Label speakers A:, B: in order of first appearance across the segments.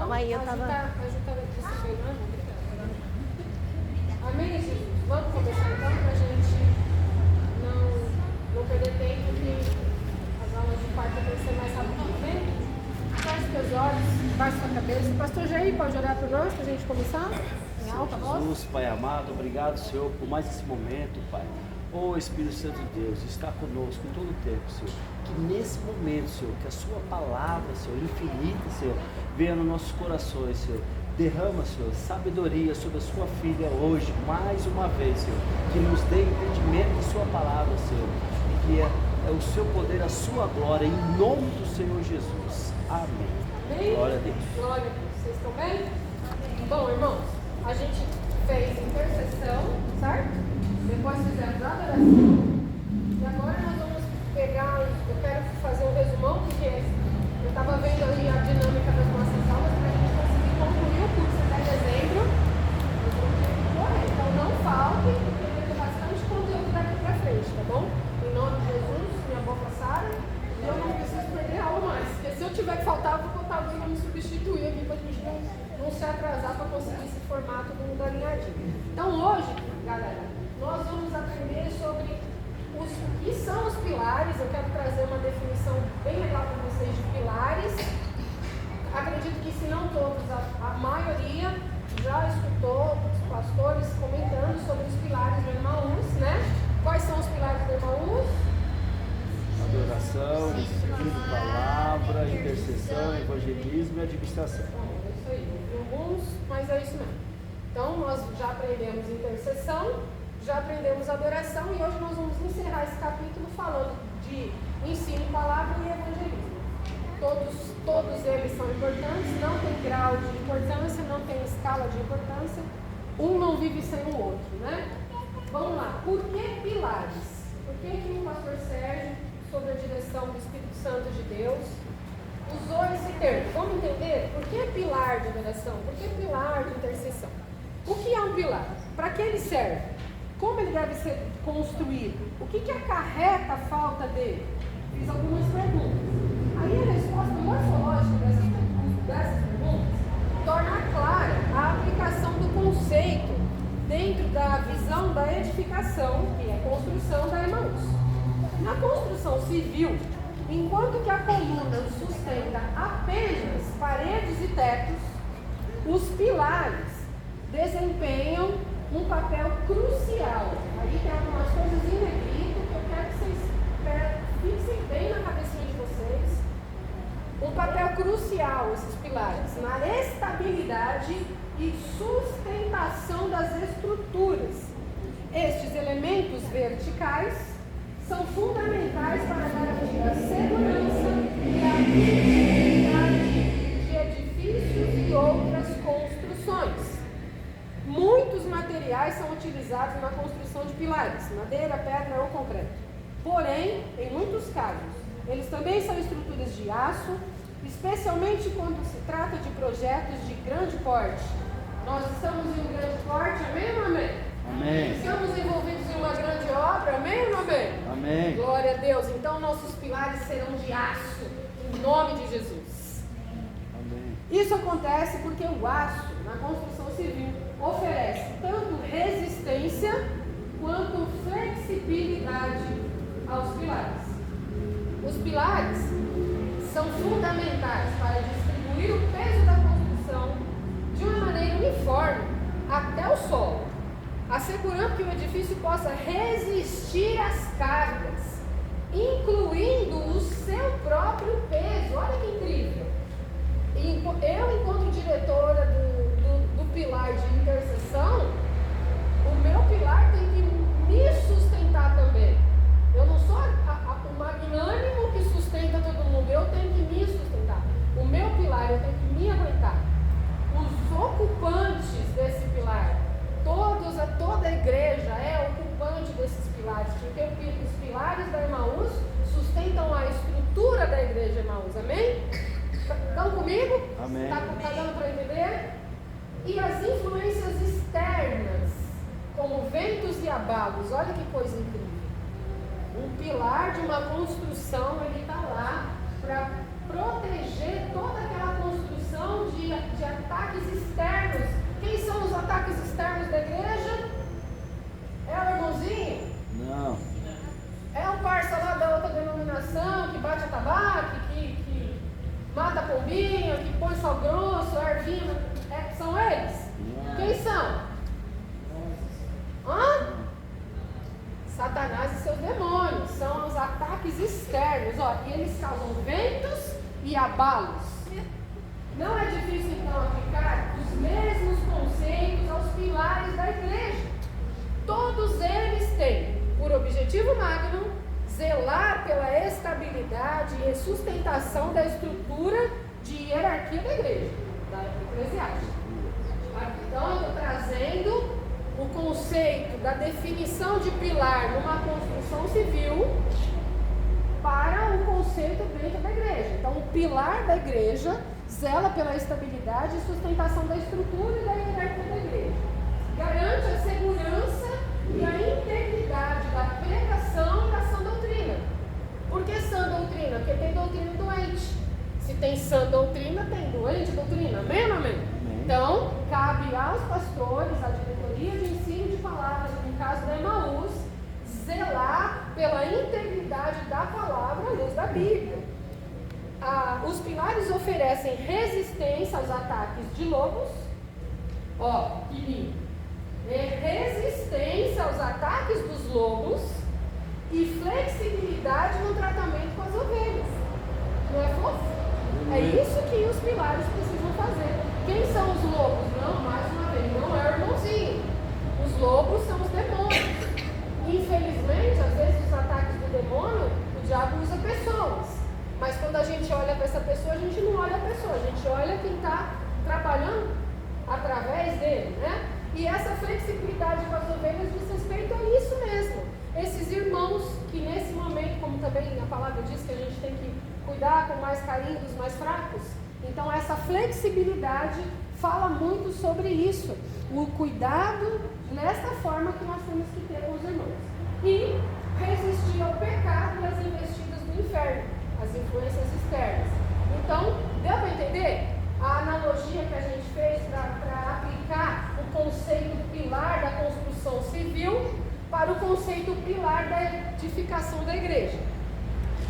A: Calma aí, eu tava...
B: A Ju tá recebendo, né? Amém, Jesus? Vamos começar então, para a gente não perder tempo, que as aulas de quarta tem que ser mais rápido, amém? Feche teus olhos, baixe sua cabeça. Pastor Jair, pode orar por nós, para a gente começar? Em alta voz.
C: Jesus, Pai amado, obrigado, Senhor, por mais esse momento, Pai. Oh, Espírito Santo de Deus, está conosco em todo o tempo, Senhor. Que nesse momento, Senhor, que a sua palavra, Senhor, infinita, Senhor, venha nos nossos corações, Senhor. Derrama, Senhor, sabedoria sobre a sua filha hoje, mais uma vez, Senhor. Que nos dê entendimento de sua palavra, Senhor. E que é o seu poder, a sua glória, em nome do Senhor Jesus. Amém.
B: Amém?
C: Glória a Deus.
B: Glória a Deus. Vocês estão bem? Bom, irmãos, a gente fez intercessão, certo? Depois fizemos adoração. E agora nós vamos pegar, eu quero fazer um resumão, porque eu estava vendo ali a dinâmica das nossas aulas para a gente conseguir concluir o curso até dezembro. Nós vamos ter que correr, então não falte, porque vai ter bastante conteúdo daqui para frente, tá bom? Em nome de Jesus, minha boca Sara, e eu não preciso perder aula mais, porque se eu tiver que faltar, eu vou botar alguém para me substituir aqui para a gente não se atrasar para conseguir esse formato do mundo alinhadinho. Então hoje, galera, nós vamos aprender sobre o que são os pilares. Eu quero trazer uma definição bem legal para vocês de pilares. Acredito que, se não todos, a maioria já escutou os pastores comentando sobre os pilares do Emaús, né? Quais são os pilares do Emaús?
C: Adoração, ensino, palavra, intercessão, evangelismo e administração.
B: É isso aí, alguns, mas é isso mesmo. Então, nós já aprendemos intercessão, já aprendemos adoração, e hoje nós vamos encerrar esse capítulo falando de ensino, palavra e evangelismo. Todos eles são importantes, não tem grau de importância, não tem escala de importância, um não vive sem o outro, né? Vamos lá, por que pilares? Por que o pastor Sérgio, sob a direção do Espírito Santo de Deus, usou esse termo? Vamos entender por que pilar de adoração, por que pilar de intercessão? O que é um pilar? Para que ele serve? Como ele deve ser construído? O que acarreta a falta dele? Fiz algumas perguntas. Aí a resposta morfológica dessas perguntas torna clara a aplicação do conceito dentro da visão da edificação, que é a construção da Emaús. Na construção civil, enquanto que a coluna sustenta apenas paredes e tetos, os pilares desempenham um papel crucial. Aí tem algumas coisas em negrito que eu quero que vocês fixem bem na cabecinha de vocês. Um papel crucial, esses pilares, na estabilidade e sustentação das estruturas. Estes elementos verticais são fundamentais para garantir a segurança e a integridade de edifícios e outras construções. Muitos materiais são utilizados na construção de pilares, madeira, pedra ou concreto. Porém, em muitos casos, eles também são estruturas de aço, especialmente quando se trata de projetos de grande porte. Nós estamos em um grande porte, amém ou amém?
C: Amém.
B: Estamos envolvidos em uma grande obra, amém ou amém?
C: Amém.
B: Glória a Deus. Então, nossos pilares serão de aço, em nome de Jesus.
C: Amém.
B: Isso acontece porque o aço, na construção civil, oferece tanto resistência quanto flexibilidade aos pilares. Os pilares são fundamentais para distribuir o peso da construção de uma maneira uniforme até o solo, assegurando que o edifício possa resistir às cargas, incluindo o seu próprio peso. Olha que incrível! Eu, enquanto diretora do pilar de intercessão, o meu pilar tem que me sustentar também. Eu não sou o magnânimo que sustenta todo mundo, eu tenho que me sustentar. O meu pilar, eu tenho que me aguentar. Os ocupantes desse pilar, toda a igreja é ocupante desses pilares, porque os pilares da Emaús sustentam a estrutura da igreja Emaús, amém? Estão comigo?
C: Amém.
B: Está dando para entender? E as influências externas, como ventos e abalos, olha que coisa incrível. Um pilar de uma construção, ele está lá para proteger toda aquela construção de mata pombinho, que põe sal grosso, ervinha, são eles? Quem são? Satanás e seus demônios, são os ataques externos, e eles causam ventos e abalos. Não é difícil então aplicar os mesmos conceitos aos pilares da igreja. Todos eles têm por objetivo magno zelar pela estabilidade e sustentação da estrutura de hierarquia da igreja, da eclesiástica. Então eu estou trazendo o conceito da definição de pilar numa construção civil para o conceito dentro da igreja. Então, o pilar da igreja zela pela estabilidade e sustentação da estrutura e da hierarquia da igreja. Garante a segurança e a integridade da pregação e da sã doutrina. Por que sã doutrina? Porque tem doutrina doente. Se tem sã doutrina, tem doente doutrina. Amém ou não amém? Então, cabe aos pastores, à diretoria de ensino de palavras, no caso da Emaús, zelar pela integridade da palavra à luz da Bíblia. Os pilares oferecem resistência aos ataques de lobos. Que lindo. Resistência aos ataques dos lobos e flexibilidade no tratamento com as ovelhas. Não é fofo? É isso que os pilares precisam fazer. Quem são os lobos? Não, mais uma vez, não é o irmãozinho. Os lobos são os demônios. Infelizmente, às vezes os ataques do demônio, o diabo usa pessoas. Mas quando a gente olha para essa pessoa, a gente não olha a pessoa, a gente olha quem está trabalhando através dele, né? E essa flexibilidade com as ovelhas diz respeito a isso mesmo. Esses irmãos que nesse momento, como também a palavra diz que a gente tem que cuidar com mais carinho dos mais fracos, então essa flexibilidade fala muito sobre isso, o cuidado nesta forma que nós temos que ter com os irmãos. E resistir ao pecado e às investidas do inferno, as influências externas. Então, deu para entender a analogia que a gente fez para aplicar o conceito pilar da construção civil para o conceito pilar da edificação da igreja?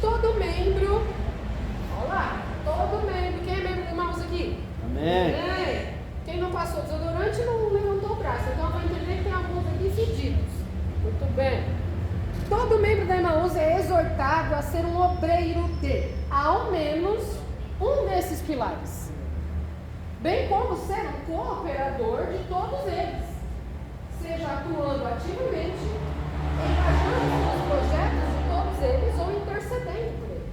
B: Todo membro, olha lá, todo membro, quem é membro de irmãos aqui?
C: Amém.
B: Quem não passou desodorante não levantou o braço, então eu vou entender que tem alguns aqui fedidos. Muito bem. Todo membro da Emaús é exortado a ser um obreiro de, ao menos, um desses pilares, bem como ser um cooperador de todos eles, seja atuando ativamente, engajando nos projetos de todos eles ou intercedendo por eles.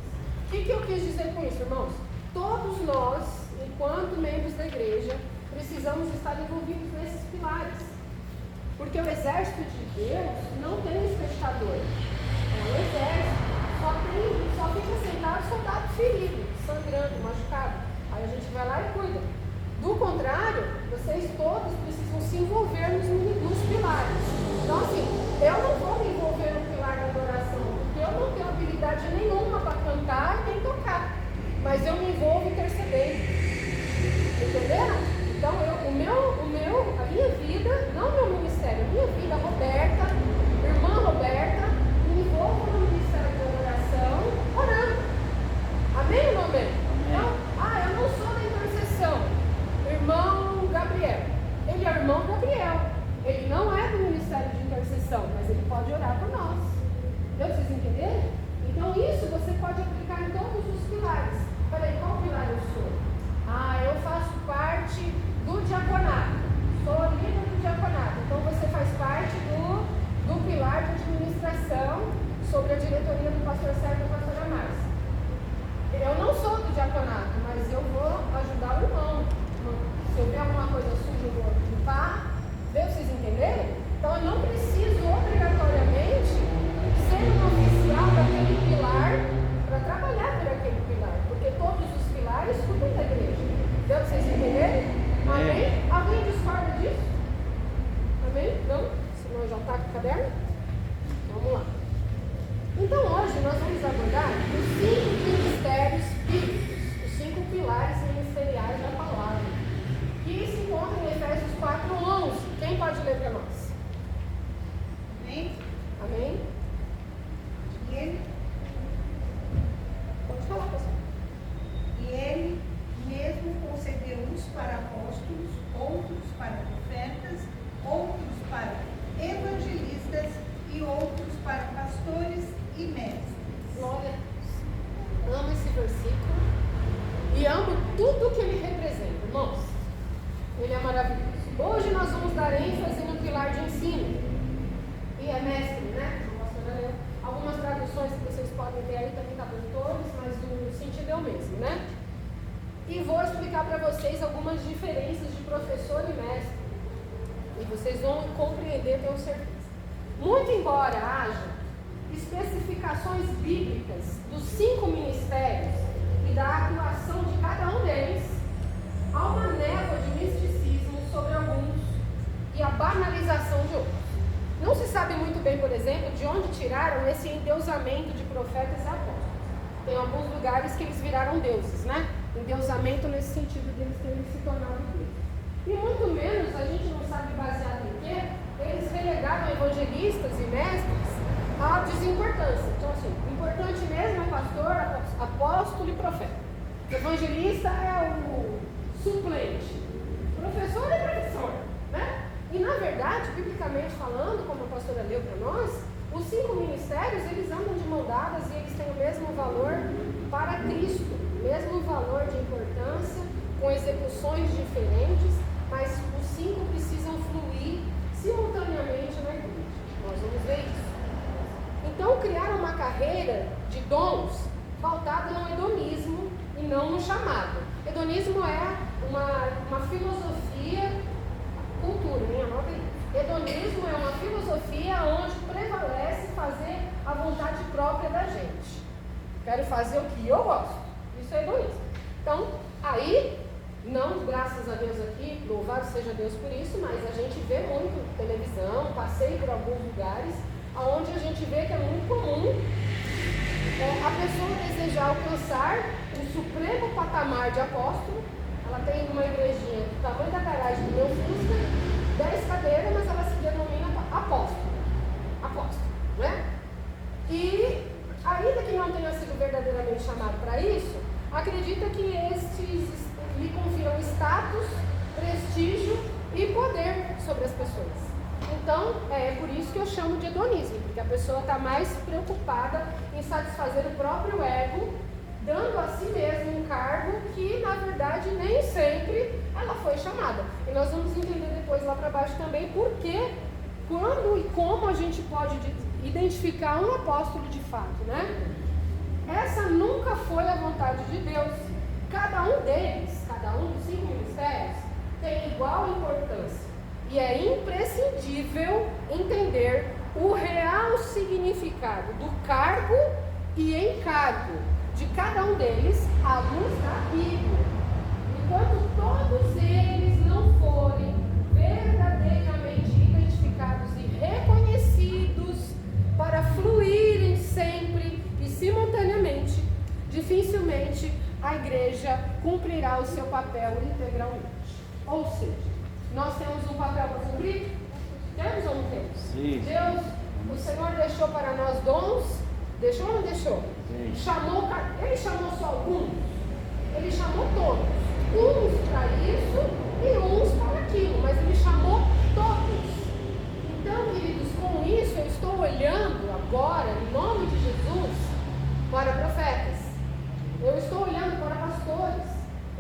B: O que eu quis dizer com isso, irmãos? Todos nós, enquanto membros da igreja, precisamos estar envolvidos nesses pilares. Porque o exército de Deus não tem espectador. É um exército. Só fica sentado soldado ferido, sangrando, machucado. Aí a gente vai lá e cuida. Do contrário, vocês todos precisam se envolver nos pilares. Então, assim, eu não vou me envolver no pilar da adoração, porque eu não tenho habilidade nenhuma para cantar nem tocar. Mas eu me envolvo intercedendo. Entenderam? Então, a minha vida, não meu ministério, a minha vida, Roberta, irmã Roberta, me envolvo no ministério de adoração, orando. Amém ou não amém? Então, eu não sou da intercessão. Irmão Gabriel, ele é irmão Gabriel. Ele não é do ministério de intercessão, mas ele pode orar por nós. Deu para vocês entenderem? Então, isso você pode aplicar em todos os pilares. Peraí, qual pilar eu sou? Eu faço parte do diaconato, sou líder do diaconato, então você faz parte do pilar de administração sobre a diretoria do pastor Sérgio e da pastora Márcia. Eu não sou do tudo que ele representa, irmãos. Ele é maravilhoso. Hoje nós vamos dar ênfase no pilar de ensino. E é mestre, né? Algumas traduções que vocês podem ver aí também tradutores, mas o sentido é o mesmo, né? E vou explicar para vocês algumas diferenças de professor e mestre. E vocês vão compreender, tenho certeza. Muito embora haja especificações bíblicas dos 5 ministérios e da atuação de cada um deles, há uma névoa de misticismo sobre alguns e a banalização de outros. Não se sabe muito bem, por exemplo, de onde tiraram esse endeusamento de profetas e apóstolos. Tem alguns lugares que eles viraram deuses, né? Endeusamento nesse sentido deles terem se tornado deuses. E muito menos, a gente não sabe baseado em quê, eles relegaram evangelistas e mestres à desimportância. Então, assim, importante mesmo é pastor, apóstolo e profeta. Evangelista é o suplente. Professor é professor, né? E na verdade, biblicamente falando, como a pastora leu para nós, os 5 ministérios, eles andam de mão dadas e eles têm o mesmo valor para Cristo, o mesmo valor de importância, com execuções diferentes, mas os 5 precisam fluir simultaneamente na igreja. Nós vamos ver isso. Então, criaram uma carreira de dons pautada no hedonismo e não no chamado. Hedonismo é uma filosofia, cultura, hein? Anota aí. Hedonismo é uma filosofia onde prevalece fazer a vontade própria da gente. Quero fazer o que eu gosto. Isso é hedonismo. Então, aí, não, graças a Deus aqui, louvado seja Deus por isso, mas a gente vê muito televisão, passei por alguns lugares, onde a gente vê que é muito comum a pessoa desejar alcançar o supremo patamar de apóstolo. Ela tem uma igrejinha do tamanho da garagem do meu Fusca, 10 cadeiras, mas ela se denomina apóstolo. Apóstolo, né? E ainda que não tenha sido verdadeiramente chamado para isso, acredita que estes lhe confiram status, prestígio e poder sobre as pessoas. Então, é por isso que eu chamo de hedonismo, porque a pessoa está mais preocupada em satisfazer o próprio ego, dando a si mesmo um cargo que, na verdade, nem sempre ela foi chamada. E nós vamos entender depois lá para baixo também por que, quando e como a gente pode identificar um apóstolo de fato, né? Essa nunca foi a vontade de Deus. Cada um deles, cada um dos 5 ministérios, tem igual importância. E é imprescindível entender o real significado do cargo e encargo de cada um deles à luz da Bíblia. Enquanto todos eles não forem verdadeiramente identificados e reconhecidos para fluírem sempre e simultaneamente, dificilmente a igreja cumprirá o seu papel integralmente. Ou seja, nós temos um papel para cumprir? Temos ou não temos?
C: Sim.
B: Deus, o Senhor deixou para nós dons. Deixou ou não deixou? Sim. Ele chamou só alguns? Ele chamou todos. Uns para isso e uns para aquilo. Mas ele chamou todos. Então, queridos, com isso eu estou olhando agora, em nome de Jesus, para profetas. Eu estou olhando para pastores.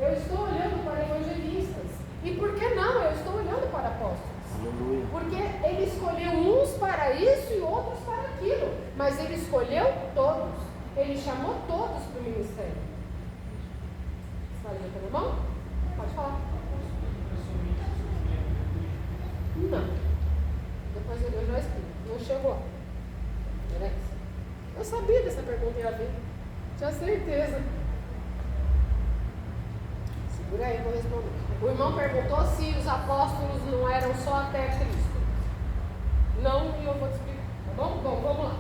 B: Eu estou olhando para evangelistas. E por que não? Eu estou olhando para apóstolos. Aleluia. Porque ele escolheu uns para isso e outros para aquilo. Mas ele escolheu todos. Ele chamou todos para o ministério. Está levantando a mão? Pode falar. Não. Depois eu já explico. Não chegou lá. Eu sabia dessa pergunta ia vir. Tinha certeza. Segura aí, eu vou responder. O irmão perguntou se os apóstolos não eram só até Cristo. Não, e eu vou te explicar. Tá bom? Bom, vamos lá.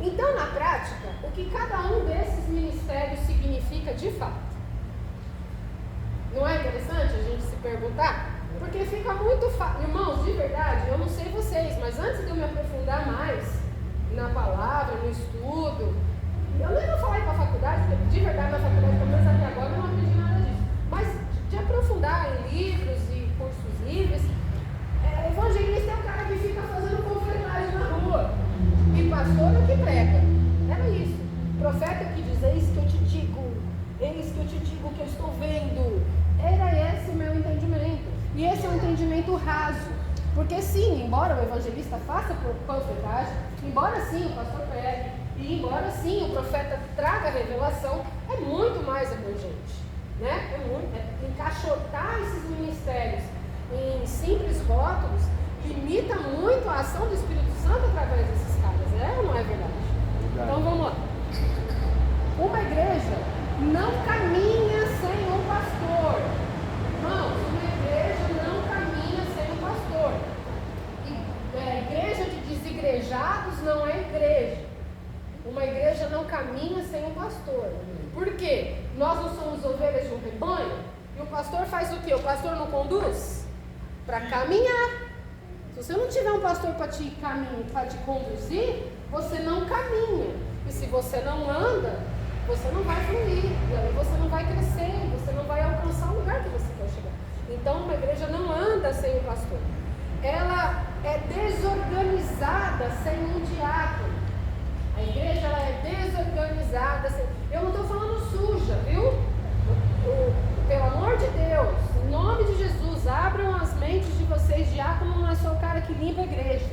B: Então, na prática, o que cada um desses ministérios significa de fato? Não é interessante a gente se perguntar? Porque fica muito fácil. Irmãos, de verdade, eu não sei vocês, mas antes de eu me aprofundar mais na palavra, no estudo, eu nem vou falar ir para a faculdade, porque de verdade na faculdade, pelo menos até agora, eu não aprendi nada disso. Mas de aprofundar em livros e cursos livres, evangelista é o cara que fica fazendo conferência na rua. E pastor é o que prega. Era isso. Profeta é o que diz, eis que eu te digo que eu estou vendo. Era esse o meu entendimento. E esse é um entendimento raso. Porque sim, embora o evangelista faça panfletagem, embora sim o pastor pregue, e embora sim o profeta traga revelação, é muito mais abrangente, né? Encaixotar esses ministérios em simples rótulos limita muito a ação do Espírito Santo através desses caras, é ou não é verdade? Então vamos lá. Uma igreja não caminha sem um pastor. Irmãos, uma igreja não caminha sem um pastor. Igreja de desigrejados não é igreja. Uma igreja não caminha sem um pastor. Por quê? Nós não somos ovelhas de um rebanho? E o pastor faz o quê? O pastor não conduz? Para caminhar. Se você não tiver um pastor para te conduzir, você não caminha. E se você não anda, você não vai fluir. E aí você não vai crescer, você não vai alcançar o lugar que você quer chegar. Então uma igreja não anda sem o pastor. Ela é desorganizada sem um diácono. A igreja ela é desorganizada sem... Eu não estou falando suja, viu? Pelo amor de Deus, em nome de Jesus, abram as mentes de vocês. Diácono não é só o cara que limpa a igreja.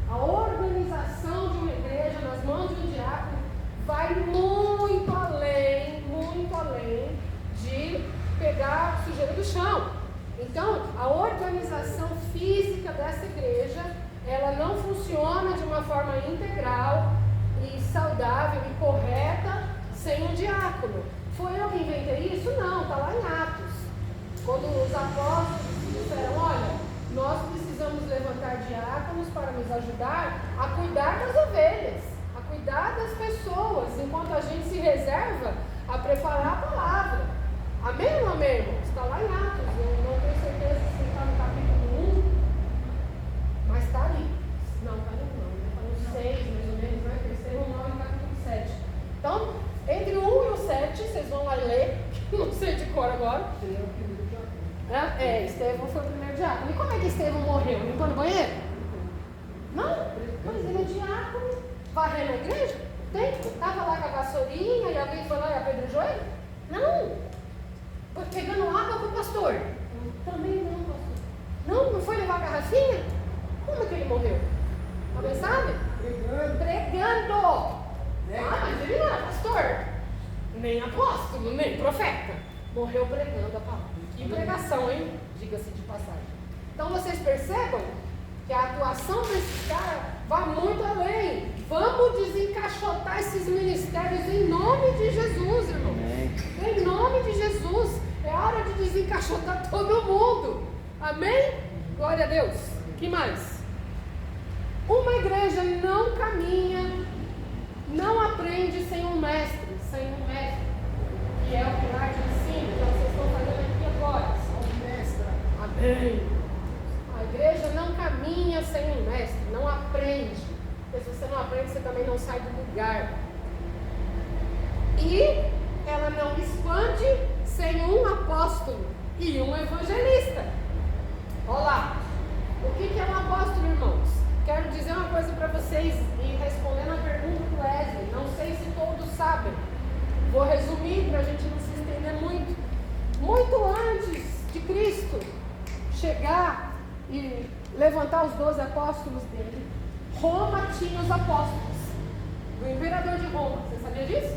B: A organização de uma igreja nas mãos de um diácono vai muito além de pegar a sujeira do chão. Então, a organização física dessa igreja, ela não funciona de uma forma integral e saudável e correta sem um diácono. Foi eu que inventei isso? Não, está lá em Atos. Quando os apóstolos disseram, olha, nós precisamos levantar diáconos para nos ajudar a cuidar das ovelhas, a cuidar das pessoas, enquanto a gente se reserva a preparar a palavra. Amém ou não amém, irmãos? Está lá em Atos. Eu não tenho certeza se está no capítulo 1, mas está ali. Não, está ali não. Está no 6, mais ou menos, né? Terceiro, 9 e capítulo 7. Então, entre o 1 e o 7, vocês vão lá ler, não sei de cor agora. Estevão foi o primeiro diácono. E como é que Estevão morreu? Limpando o banheiro? Não, mas ele é diácono. Varrendo a igreja? Estava lá com a vassourinha e alguém foi lá e apedrejou ele? Não. Pegando água para o pastor? Também não, pastor. Não foi levar a garrafinha? Como é que ele morreu? Alguém sabe? Pregando. Mas ele não era pastor, nem apóstolo, nem profeta. Morreu pregando a palavra. Que pregação, hein? Diga-se de passagem. Então vocês percebam que a atuação desse cara vai muito além. Vamos desencaixotar esses ministérios em nome de Jesus, irmãos. Em nome de Jesus. É hora de desencaixotar todo mundo. Amém? Glória a Deus. Que mais? Uma igreja não caminha, não aprende sem um mestre, que é o pilar de ensino que vocês estão fazendo aqui agora. Amém. A igreja não caminha sem um mestre, não aprende. Porque se você não aprende, você também não sai do lugar. E ela não expande sem um apóstolo e um evangelista. Olha lá. O que é um apóstolo, irmãos? Quero dizer uma coisa para vocês e respondendo a pergunta do Wesley. Não sei se todos sabem. Vou resumir para a gente não se entender muito. Muito antes de Cristo chegar e levantar os 12 apóstolos dele, Roma tinha os apóstolos do imperador de Roma. Você sabia disso?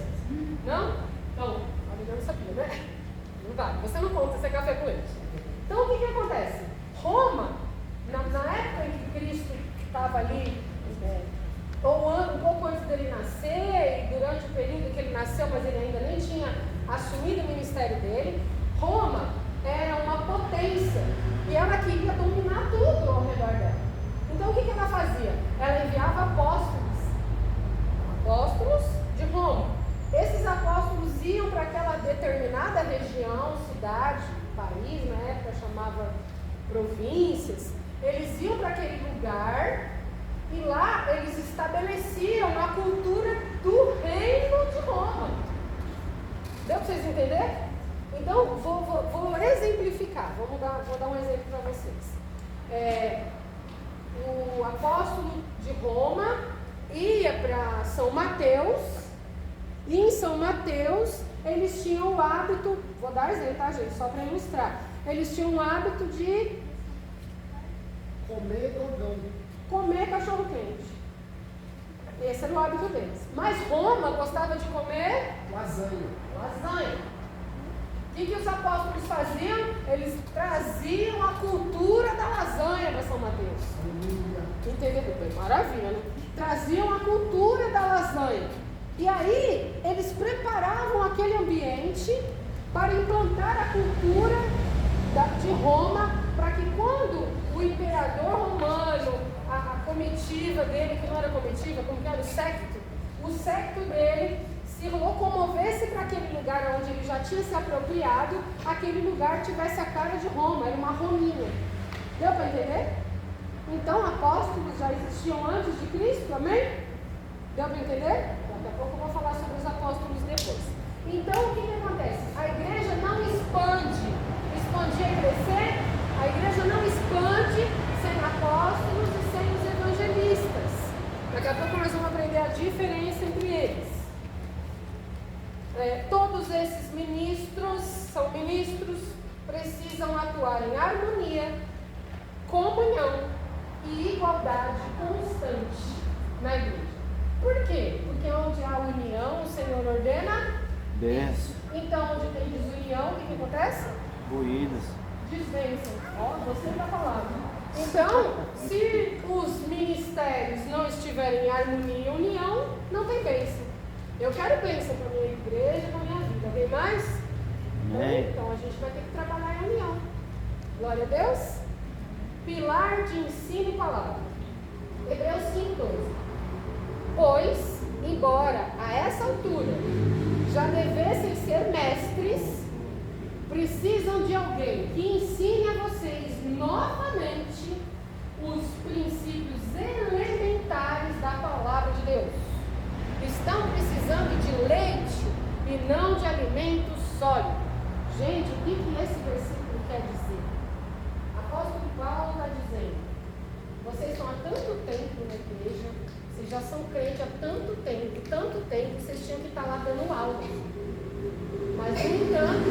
B: Não? Então, a menina não sabia, né? Não vale. Você não conta, você é café com leite. Então, o que acontece? Roma, na época em que Cristo estava ali, ou um pouco antes dele nascer, e durante o período que ele nasceu, mas ele ainda nem tinha assumido o ministério dele, Roma era uma potência e ela queria dominar tudo ao redor dela. Então o que ela fazia? Ela enviava apóstolos de Roma. Esses apóstolos iam para aquela determinada região, cidade, país, na época chamava províncias. Eles iam para aquele lugar e lá eles estabeleciam a cultura do reino de Roma. Deu para vocês entenderem? Então, vou exemplificar. Vou dar um exemplo para vocês. O apóstolo de Roma ia para São Mateus E em São Mateus, eles tinham o hábito, vou dar exemplo, tá, gente? Só para ilustrar. Eles tinham o hábito de comer cachorro quente. Esse era o hábito deles. Mas Roma gostava de comer lasanha. O que os apóstolos faziam? Eles traziam a cultura da lasanha para São Mateus. Entendeu? Maravilha, né? Traziam a cultura da lasanha. E aí, eles preparavam aquele ambiente para implantar a cultura de Roma, para que quando o imperador romano, a comitiva dele, que não era comitiva, como que era o séquito dele, se locomovesse para aquele lugar onde ele já tinha se apropriado, aquele lugar tivesse a cara de Roma, era uma Rominha. Deu para entender? Então, apóstolos já existiam antes de Cristo, amém? Deu para entender? Daqui a pouco eu vou falar sobre os apóstolos depois. Então, o que acontece? A igreja não expande. Expandir é crescer. A igreja não expande sem apóstolos e sem os evangelistas. Daqui a pouco nós vamos aprender a diferença entre eles. Todos esses são ministros, precisam atuar em harmonia, comunhão e igualdade constante na igreja. Por quê? Porque onde há união, o Senhor ordena
C: bênção.
B: Então, onde tem desunião, o que acontece?
C: Ruínas.
B: Desbênção. Gostei da palavra. Então, se os ministérios não estiverem em harmonia e união, não tem bênção. Eu quero bênção para a minha igreja, para a minha vida. Vem mais?
C: Amém.
B: Então, a gente vai ter que trabalhar em união. Glória a Deus. Pilar de ensino e palavra. Hebreus 5:12. Pois, embora a essa altura já devessem ser mestres, precisam de alguém que ensine a vocês novamente os princípios elementares da palavra de Deus. Estão precisando de leite e não de alimento sólido. Gente, o que esse versículo quer dizer? O apóstolo Paulo está dizendo: vocês estão há tanto tempo na igreja, vocês já são crentes há tanto tempo, vocês tinham que estar lá dando aula. Mas, no entanto,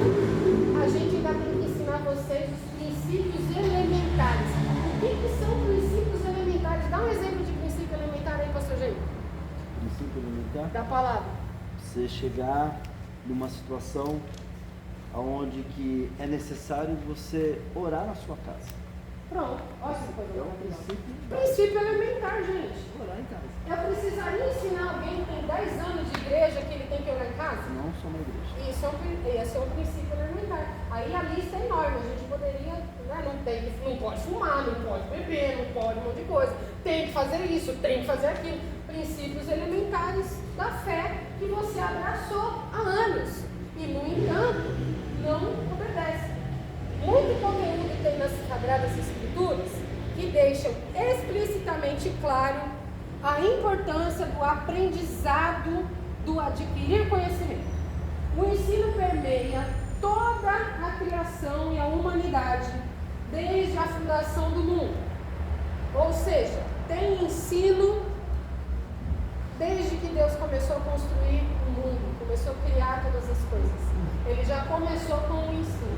B: a gente ainda tem que ensinar vocês os princípios elementares. O que são princípios elementares? Dá um exemplo de princípio elementar aí, pastor Jair.
C: Princípio elementar?
B: Da palavra.
C: Você chegar numa situação onde que é necessário você orar na sua casa.
B: Pronto, olha essa coisa maravilhosa.
C: Princípio
B: elementar, gente.
C: Orar em casa.
B: Eu precisaria ensinar alguém que tem 10 anos de igreja que ele tem que orar em casa?
C: Não só na igreja.
B: Esse é um princípio elementar. Aí a lista é enorme. A gente poderia, não pode fumar, não pode beber, não pode um monte de coisa. Tem que fazer isso, tem que fazer aquilo. Princípios elementares da fé que você abraçou há anos. E, no entanto, não obedece. Muito conteúdo tem nas Sagradas Escrituras que deixam explicitamente claro a importância do aprendizado, do adquirir conhecimento. O ensino permeia toda a criação e a humanidade, desde a fundação do mundo. Ou seja, tem ensino desde que Deus começou a construir o mundo, começou a criar todas as coisas. Ele já começou com o ensino.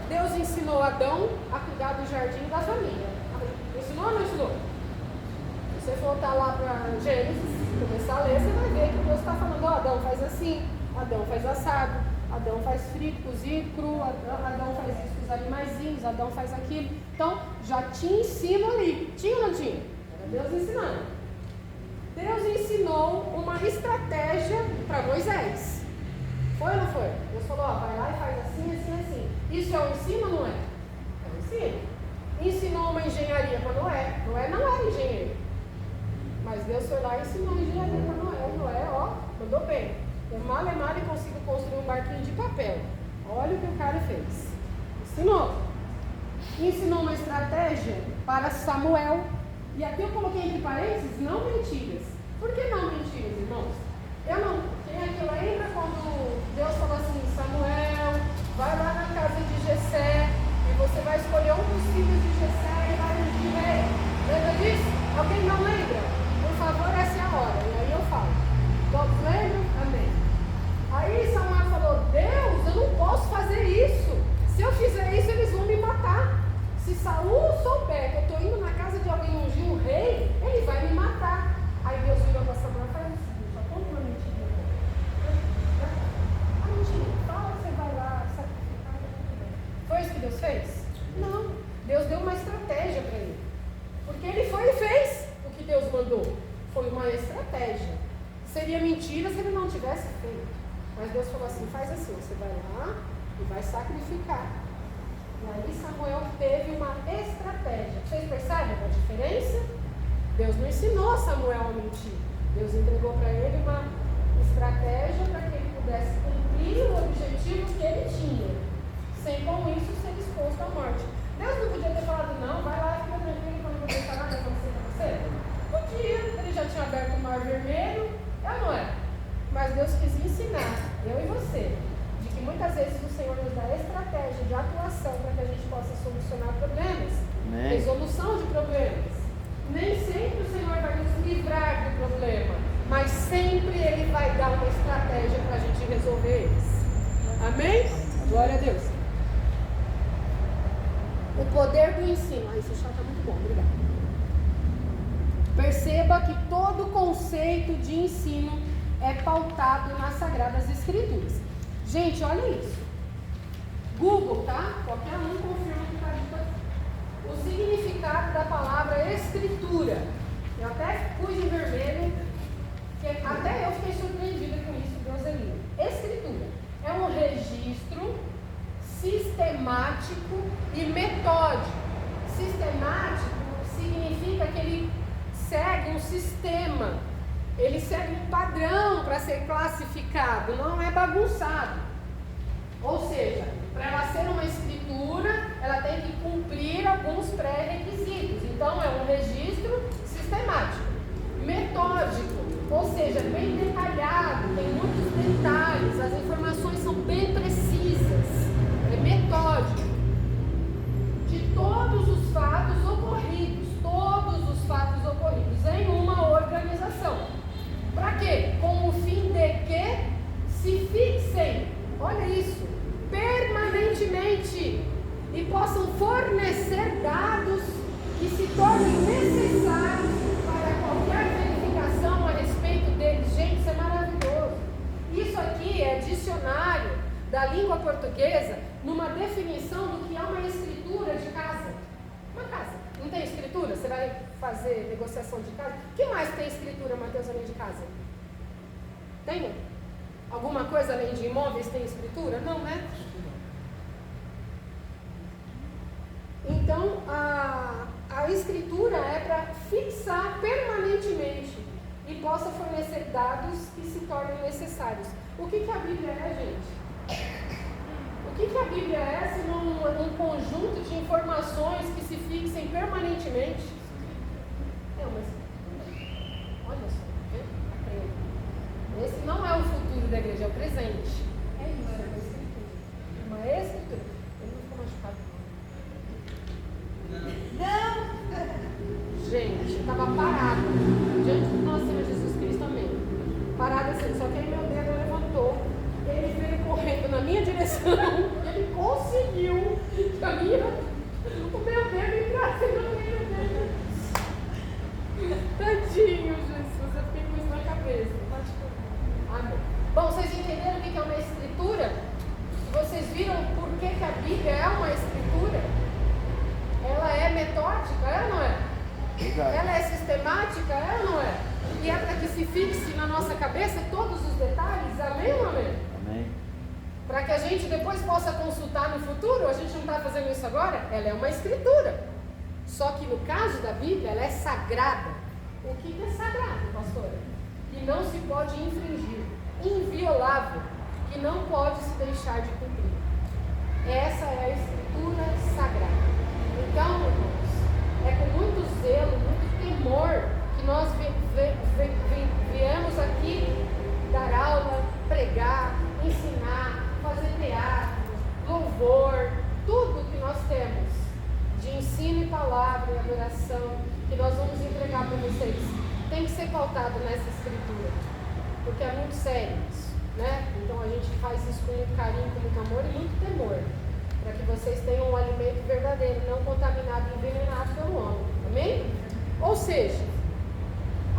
B: Deus ensinou Adão a cuidar do jardim da família. Ensinou ou não ensinou? Se você voltar lá para Gênesis, começar a ler, você vai ver que Deus está falando: Adão faz assim, Adão faz assado, Adão faz frito, cozido, cru, Adão faz isso com os animaizinhos, Adão faz aquilo. Então, já tinha ensino ali. Tinha ou não tinha? Era Deus ensinando. Deus ensinou uma estratégia para Moisés. Foi ou não foi? Deus falou: vai lá e faz assim, assim, assim. Isso é um ensino ou não é? É um ensino. Ensinou uma engenharia para Noé. Noé não era engenheiro. Mas Deus foi lá e ensinou a engenharia para Noé. Noé, mandou bem. Eu mal e consigo construir um barquinho de papel. Olha o que o cara fez. Ensinou. Ensinou uma estratégia para Samuel. E aqui eu coloquei entre parênteses, não mentiras. Por que não mentiras, irmãos? Quem é que lembra quando Deus falou assim: Samuel, vai lá na casa de Jessé e você vai escolher um dos filhos de Jessé e vai ungir rei. Lembra disso? Alguém não lembra? Por favor, essa é a hora. E aí eu falo. falou assim, faz assim, você vai lá e vai sacrificar. E aí Samuel teve uma estratégia. Vocês percebem a diferença? Deus não ensinou Samuel a mentir. Deus entregou para ele uma estratégia para que ele pudesse cumprir o objetivo que ele tinha, sem com isso ser exposto à morte. Deus não podia ter falado, não, vai lá, fica tranquilo, quando eu vou deixar nada acontecer com você. Podia, ele já tinha aberto o mar vermelho, não é? Mas Deus quis ensinar, eu e você, de que muitas vezes o Senhor nos dá estratégia de atuação para que a gente possa solucionar problemas, resolução de problemas. Nem sempre o Senhor vai nos livrar do problema, mas sempre Ele vai dar uma estratégia para a gente resolver eles. Amém? Glória a Deus. O poder do ensino. Esse chá está muito bom, obrigada. Perceba que todo conceito de ensino é pautado nas Sagradas Escrituras. Gente, olha isso. Google, tá? Qualquer um confirma que está dito aqui. O significado da palavra escritura. Eu até pus em vermelho, que até eu fiquei surpreendida com isso, Deus é lindo. Escritura é um registro sistemático e metódico. Sistemático significa que ele segue um sistema, ele segue um padrão para ser classificado, não é bagunçado. Ou seja, para ela ser uma escritura, ela tem que cumprir alguns pré-requisitos. Então, é um registro sistemático, metódico, ou seja, bem detalhado, tem muitos detalhes, as informações são bem precisas, é metódico. De todos os fatos ocorridos em uma organização. Para quê? Com o fim de que se fixem, olha isso, permanentemente e possam fornecer dados que se tornem necessários para qualquer verificação a respeito deles. Gente, isso é maravilhoso. Isso aqui é dicionário da língua portuguesa numa definição do que é uma escritura de casa. Uma casa. Não tem escritura? Você vai fazer negociação de casa? O que mais tem escritura, Mateus, além de casa? Tem? Alguma coisa além de imóveis tem escritura? Não, né? Então, a escritura é para fixar permanentemente e possa fornecer dados que se tornem necessários. O que a Bíblia é, gente? O que a Bíblia é, se não um conjunto de informações que se fixem permanentemente? É uma escritura. Olha só, aprenda. Esse não é o futuro da igreja, é o presente. É isso, é uma escritura. Uma escritura. Ele não ficou machucado. Não! Gente, eu estava parada diante do nosso Senhor Jesus Cristo, amém. Parada assim, só que aí meu dedo levantou, ele veio correndo na minha direção, ele conseguiu o meu dedo entrasse no meio dele. Tadinho, Jesus, eu fiquei com isso na cabeça. Amém. Bom, vocês entenderam o que é uma escritura? Vocês viram por que a Bíblia é uma escritura? Ela é metódica, é ou não é? Ela é sistemática, é ou não é? E é para que se fixe na nossa cabeça todos os detalhes, amém ou amém?
C: Amém.
B: Para que a gente depois possa consultar no futuro, a gente não está fazendo isso agora? Ela é uma escritura. Só que no caso da Bíblia, ela é sagrada. O que é sagrado, pastora? Que não se pode infringir, inviolável, que não pode se deixar de cumprir. Essa é a escritura sagrada. Então, irmãos, é com muito zelo, muito temor que nós viemos aqui dar aula, pregar, ensinar, fazer teatro, louvor, tudo que nós temos de ensino e palavra e adoração que nós vamos entregar para vocês tem que ser pautado nessa escritura, porque é muito sério isso, né? Então a gente faz isso com muito carinho, com muito amor e muito temor, para que vocês tenham um alimento verdadeiro, não contaminado e envenenado pelo homem, amém? Ou seja,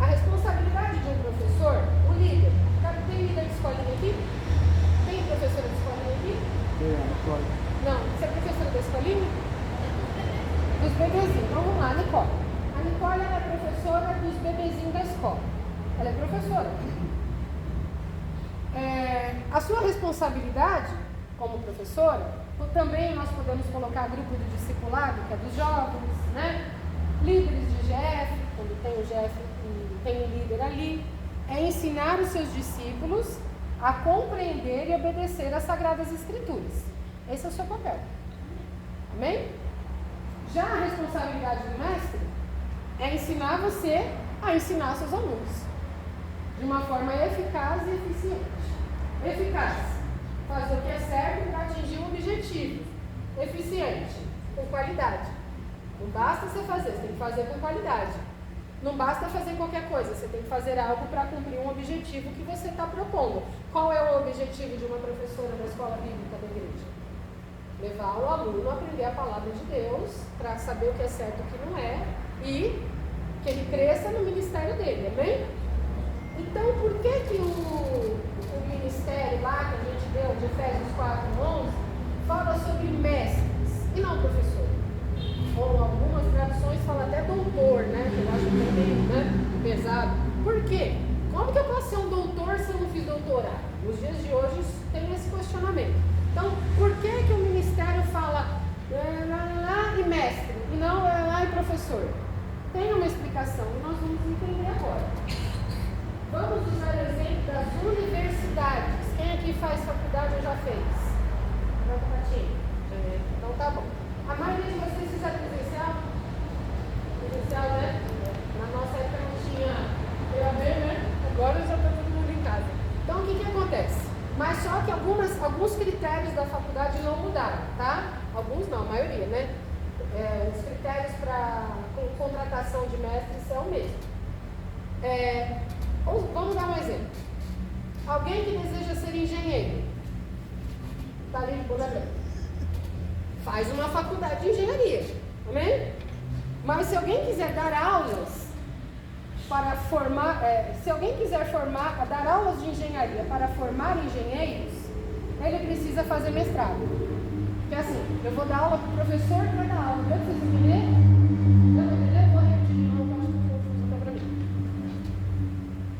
B: a responsabilidade de um professor, o líder, tem líder de escolinha aqui? Tem professora de escolinha aqui? Não, você é professora da escolinha? Dos bebezinhos, então vamos lá, Nicole. A Nicole ela é professora dos bebezinhos da escola, ela é professora. A sua responsabilidade como professora, também nós podemos colocar grupo de discipulado, que é dos jovens, né? Líderes de GF, quando tem o GF e tem um líder ali, é ensinar os seus discípulos a compreender e obedecer às Sagradas Escrituras. Esse é o seu papel. Amém? Já a responsabilidade do mestre é ensinar você a ensinar seus alunos de uma forma eficaz e eficiente. Eficaz, fazer o que é certo para atingir um objetivo. Eficiente, com qualidade. Não basta você fazer, você tem que fazer com qualidade. Não basta fazer qualquer coisa, você tem que fazer algo para cumprir um objetivo que você está propondo. Qual é o objetivo de uma professora da escola bíblica da igreja? Levar o aluno a aprender a palavra de Deus, para saber o que é certo e o que não é, e que ele cresça no ministério dele, amém? Então, por que o ministério lá que a gente deu, de Efésios 4:11, fala sobre mestres e não professor? Ou algumas traduções falam até doutor, né? Que eu acho que é meio, né, pesado. Por quê? Como que eu posso ser um doutor se eu não fiz doutorado? Nos dias de hoje tem esse questionamento. Então, por que o ministério fala e mestre e não e professor? Tem uma explicação e nós vamos entender agora. Vamos usar o exemplo das universidades. Quem aqui faz faculdade ou já fez? Levanta a patinha. Então tá bom. A maioria de vocês fizeram presencial? Presencial, né? Na nossa época não tinha EAD, né? Agora já está todo mundo em casa. Então o que acontece? Mas só que alguns critérios da faculdade não mudaram, tá? Alguns não, a maioria, né? Os critérios para contratação de mestres são o mesmo. Vamos dar um exemplo. Alguém que deseja ser engenheiro, está ali de boa branca, faz uma faculdade de engenharia, amém? Mas se alguém quiser dar aulas para formar, se alguém quiser dar aulas de engenharia para formar engenheiros, ele precisa fazer mestrado. Porque assim, eu vou dar aula para o professor que vai dar aula. Deu para vocês entenderem? Deu para entender? Vou repetir de novo, acho que o confuso está para mim.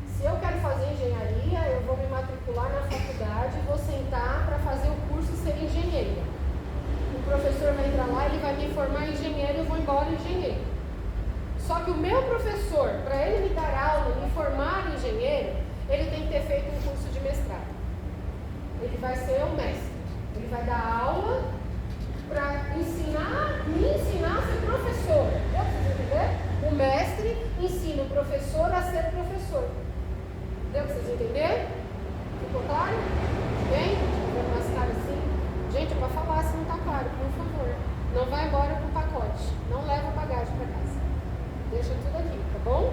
B: Se eu quero fazer engenharia, eu vou me matricular na faculdade e vou sentar para fazer o curso e ser engenheiro. O professor vai entrar lá, ele vai me formar engenheiro e eu vou embora engenheiro. Só que o meu professor, para ele me dar aula, me formar engenheiro, ele tem que ter feito um curso de mestrado. Ele vai ser um mestre. Ele vai dar aula para me ensinar a ser professor. Deu para vocês entenderem? O mestre ensina o professor a ser professor. Deu para vocês entenderem? Ficou claro? Bem? Vou umas caras assim. Gente, é para falar se não está claro, por favor. Não vai embora com o pacote. Não leva bagagem para casa. Deixa tudo aqui, tá bom?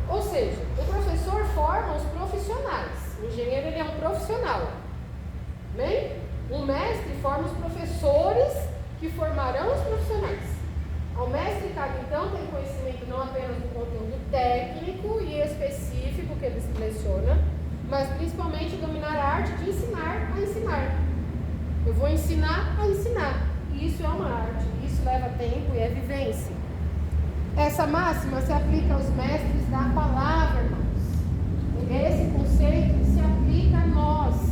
B: Ou seja, o professor forma os profissionais. O engenheiro ele é um profissional. Amém? O mestre forma os professores que formarão os profissionais. Ao mestre cabe então ter conhecimento não apenas do conteúdo técnico e específico que ele seleciona, mas principalmente dominar a arte de ensinar a ensinar. Eu vou ensinar a ensinar. E isso é uma arte, isso leva tempo e é vivência. Essa máxima se aplica aos mestres da palavra, irmãos. Esse conceito se aplica a nós.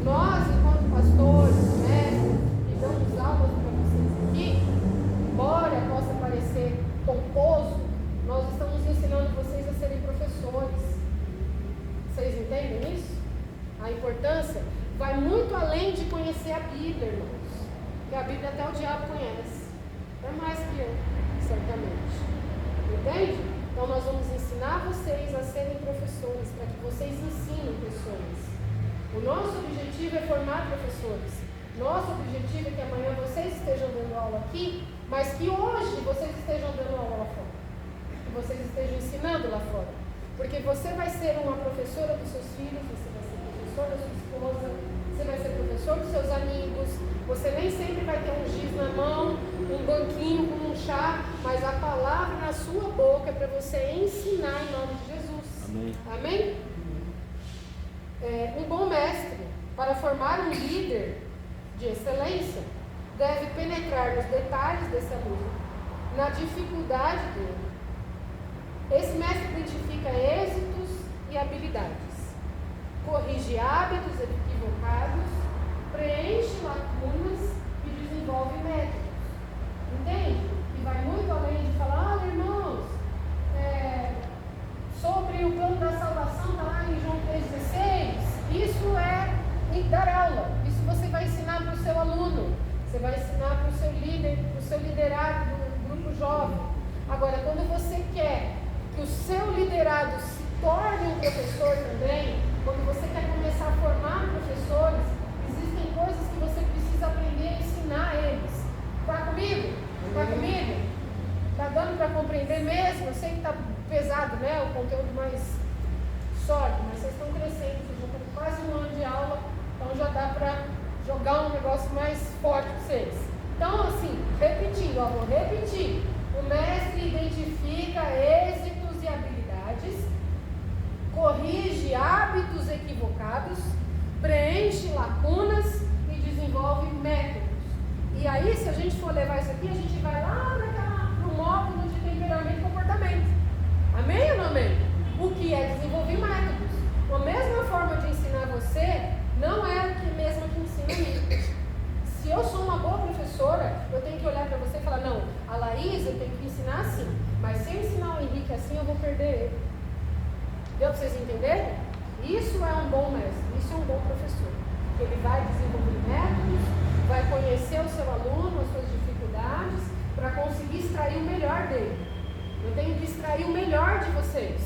B: Nós, enquanto pastores, mestres, que damos aulas para vocês aqui, embora possa parecer pomposo, nós estamos ensinando vocês a serem professores. Vocês entendem isso? A importância vai muito além de conhecer a Bíblia, irmãos. Porque a Bíblia até o diabo conhece. É mais que eu, certamente. Entende? Então nós vamos ensinar vocês a serem professores, para que vocês ensinem pessoas. O nosso objetivo é formar professores. Nosso objetivo é que amanhã vocês estejam dando aula aqui, mas que hoje vocês estejam dando aula lá fora. Que vocês estejam ensinando lá fora. Porque você vai ser uma professora dos seus filhos, você vai ser professor da sua esposa, você vai ser professor dos seus amigos, você nem sempre vai ter um giz na mão, um banquinho com um chá, mas a palavra na sua boca é para você ensinar em nome de Jesus.
C: Amém?
B: Amém? Um bom mestre, para formar um líder de excelência, deve penetrar nos detalhes desse aluno, na dificuldade dele. Esse mestre identifica êxitos e habilidades. corrige hábitos equivocados, preenche lacunas e desenvolve métodos. Entende? E vai muito além de falar, irmãos, sobre o plano da salvação, está lá em João 3,16. Isso é dar aula. Isso você vai ensinar para o seu aluno. Você vai ensinar para o seu líder, para o seu liderado do grupo jovem. Agora, quando você quer que o seu liderado se torne um professor também, quando você quer começar a formar professores, existem coisas que você precisa aprender a ensinar a eles. Está comigo? Está comigo? Está dando para compreender mesmo? Eu sei que está pesado, né? O conteúdo mais sólido, mas vocês estão crescendo, vocês já estão com quase um ano de aula, então já dá para jogar um negócio mais forte para vocês. Então, assim, repetindo, vou repetir. O mestre identifica êxitos e habilidades, corrige hábitos equivocados, preenche lacunas e desenvolve métodos. E aí, se a gente for levar isso aqui, a gente vai lá no módulo de temperamento e comportamento. Amém ou não amém? O que é desenvolver métodos. A mesma forma de ensinar você não é a mesma que ensina a mim. Se eu sou uma boa professora, eu tenho que olhar para você e falar, não, a Laís eu tenho que ensinar assim, mas se eu ensinar o Henrique assim, eu vou perder ele. Deu para vocês entenderem? Isso é um bom mestre, isso é um bom professor. Ele vai desenvolver métodos, vai conhecer o seu aluno, as suas dificuldades, para conseguir extrair o melhor dele. Eu tenho que extrair o melhor de vocês,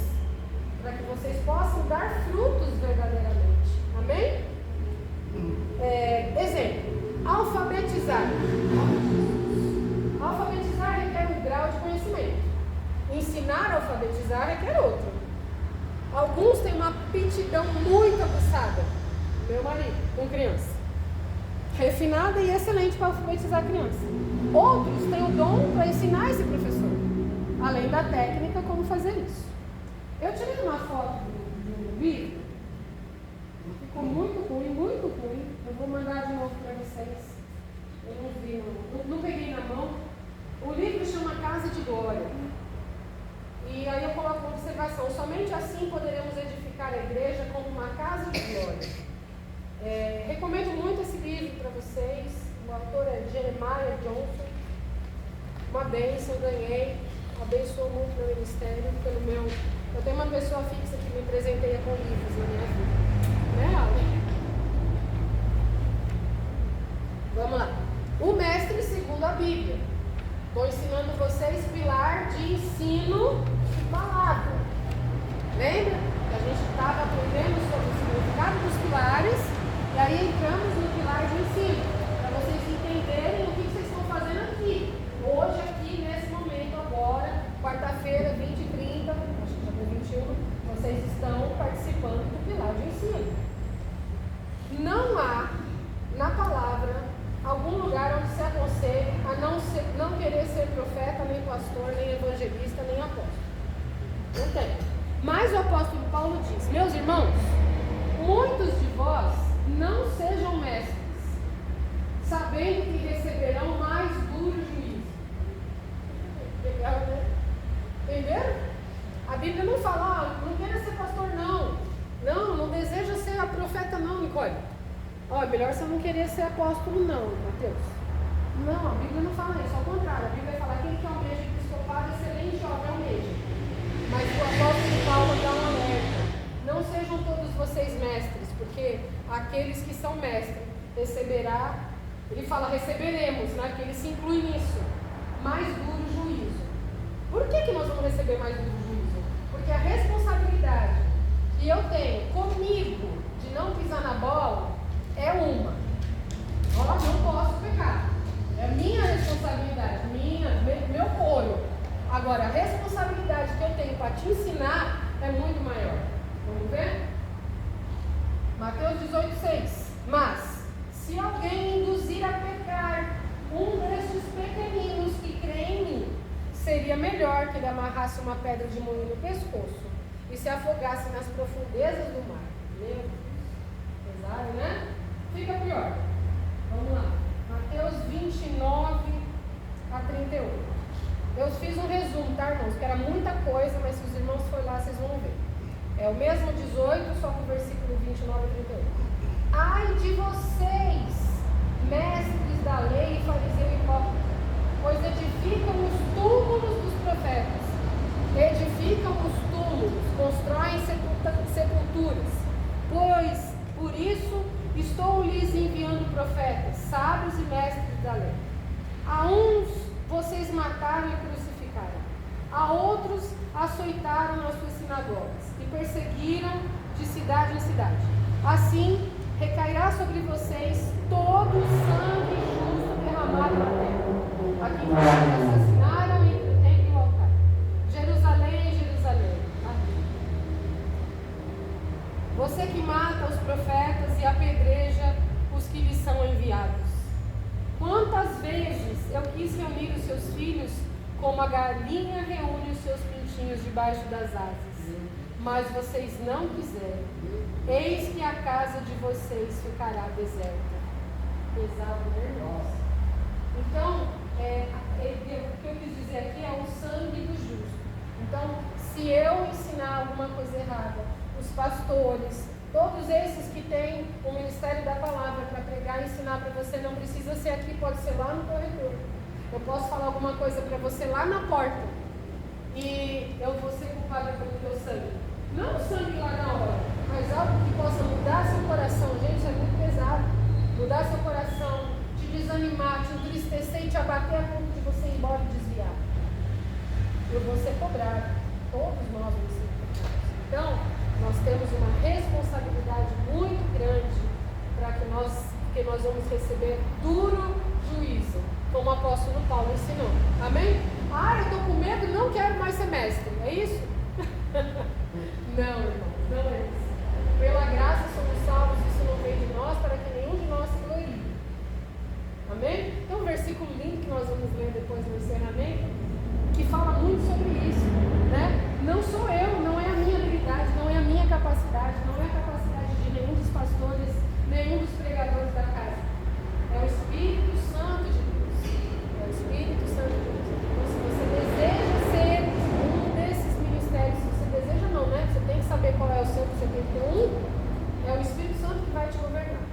B: para que vocês possam dar frutos verdadeiramente. Amém? Exemplo, alfabetizar. Alfabetizar requer um grau de conhecimento. Ensinar a alfabetizar requer outro. Alguns têm uma aptidão muito aguçada. Meu marido, com criança. Refinada e excelente para alfabetizar a criança. Outros têm o dom para ensinar esse professor, além da técnica como fazer isso. Eu tirei uma foto do livro, ficou muito ruim, muito ruim. Eu vou mandar de novo para vocês. Eu não vi, não peguei na mão. O livro chama Casa de Glória. E aí eu coloco uma observação: somente assim poderemos edificar a igreja como uma casa de glória. Recomendo muito esse livro para vocês. O autor é Jeremiah Johnson. Uma bênção, ganhei. Abençoou muito meu ministério. Eu tenho uma pessoa fixa que me presenteia com livros na minha vida. Né, Ale? Vamos lá. O mestre segundo a Bíblia. Estou ensinando vocês pilar de ensino de palavra. Lembra? Que a gente estava aprendendo sobre o significado dos pilares e aí entramos no pilar de ensino, para vocês entenderem o que vocês estão fazendo aqui. Hoje, aqui, nesse momento, agora, quarta-feira, 20 e 30, acho que já foi 21, vocês estão participando do pilar de ensino. Não há na palavra algum lugar onde se aconselhe a não querer ser profeta, nem pastor, nem evangelista, nem apóstolo. Não tem. Mas o apóstolo Paulo diz: meus irmãos, muitos de vós não sejam mestres, sabendo que receberão mais duro juízo. Legal, né? Entenderam? A Bíblia não fala, não queira ser pastor, não. Não deseja ser a profeta, não, Nicole. É melhor você não querer ser apóstolo, não, Mateus. Não, a Bíblia não fala isso, ao contrário. A Bíblia fala que quem almeja episcopado, excelente jovem almeja. Mas o apóstolo Paulo dá um alerta: não sejam todos vocês mestres, porque aqueles que são mestres receberá, ele fala receberemos, né? Que ele se inclui nisso, mais duro juízo. Por que nós vamos receber mais duro juízo? Porque a responsabilidade que eu tenho comigo de não pisar na bola é uma. Não posso pecar. É minha responsabilidade, meu couro. Agora, a responsabilidade que eu tenho para te ensinar é muito maior. Vamos ver? Mateus 18,6. Mas, se alguém induzir a pecar um destes pequeninos que creem em mim, seria melhor que ele amarrasse uma pedra de moinho no pescoço e se afogasse nas profundezas do mar. Meu Deus. Pesado, né? Fica pior. Vamos lá. Mateus 29 a 38. Eu fiz um resumo, tá, irmãos? Que era muita coisa, mas se os irmãos forem lá, vocês vão ver. É o mesmo 18, só com o versículo 29 e 38. Ai de vocês, mestres da lei e fariseu hipócrita, pois edificam os túmulos dos profetas, edificam os túmulos, constroem sepulturas, pois por isso estou lhes enviando profetas, sábios e mestres da lei. A uns vocês mataram e crucificaram, a outros açoitaram nas suas sinagogas e perseguiram de cidade em cidade. Assim recairá sobre vocês todo o sangue justo derramado na terra, a quem vocês assassinaram entre o templo e o altar. Jerusalém, Jerusalém, você que mata os profetas e apedreja os que lhes são enviados. Quantas vezes eu quis reunir os seus filhos, como a galinha reúne os seus pintinhos debaixo das asas, mas vocês não quiseram. Eis que a casa de vocês ficará deserta. Pesado, nervoso. Então, o que eu quis dizer aqui é o sangue do justo. Então, se eu ensinar alguma coisa errada, os pastores, todos esses que têm o ministério da palavra para pregar e ensinar para você, não precisa ser aqui, pode ser lá no corredor. Eu posso falar alguma coisa para você lá na porta e eu vou ser culpada pelo teu sangue. Não o sangue lá na hora, mas algo que possa mudar seu coração. Gente, isso é muito pesado. Mudar seu coração, te desanimar, te entristecer e te abater a ponto de você ir embora e desviar. Eu vou ser cobrado. Todos nós vamos ser cobrados. Então, nós temos uma responsabilidade muito grande porque nós vamos receber duro juízo, como o apóstolo Paulo ensinou. Amém? Eu estou com medo, não quero mais ser mestre. É isso? Não, irmão, não é isso. Pela graça somos salvos, isso não vem de nós, para que nenhum de nós se glorie. Amém? Então, um versículo lindo que nós vamos ler depois no encerramento, que fala muito sobre isso, né? Não sou eu, não é a minha habilidade, não é a minha capacidade, não é a capacidade de nenhum dos pastores, nenhum dos pregadores da casa. É o Espírito Santo de Deus. É o Espírito Santo de Deus. Então, se você deseja ser um desses ministérios, se você deseja não, né? Você tem que saber qual é o seu, você tem que ter um. É o Espírito Santo que vai te governar.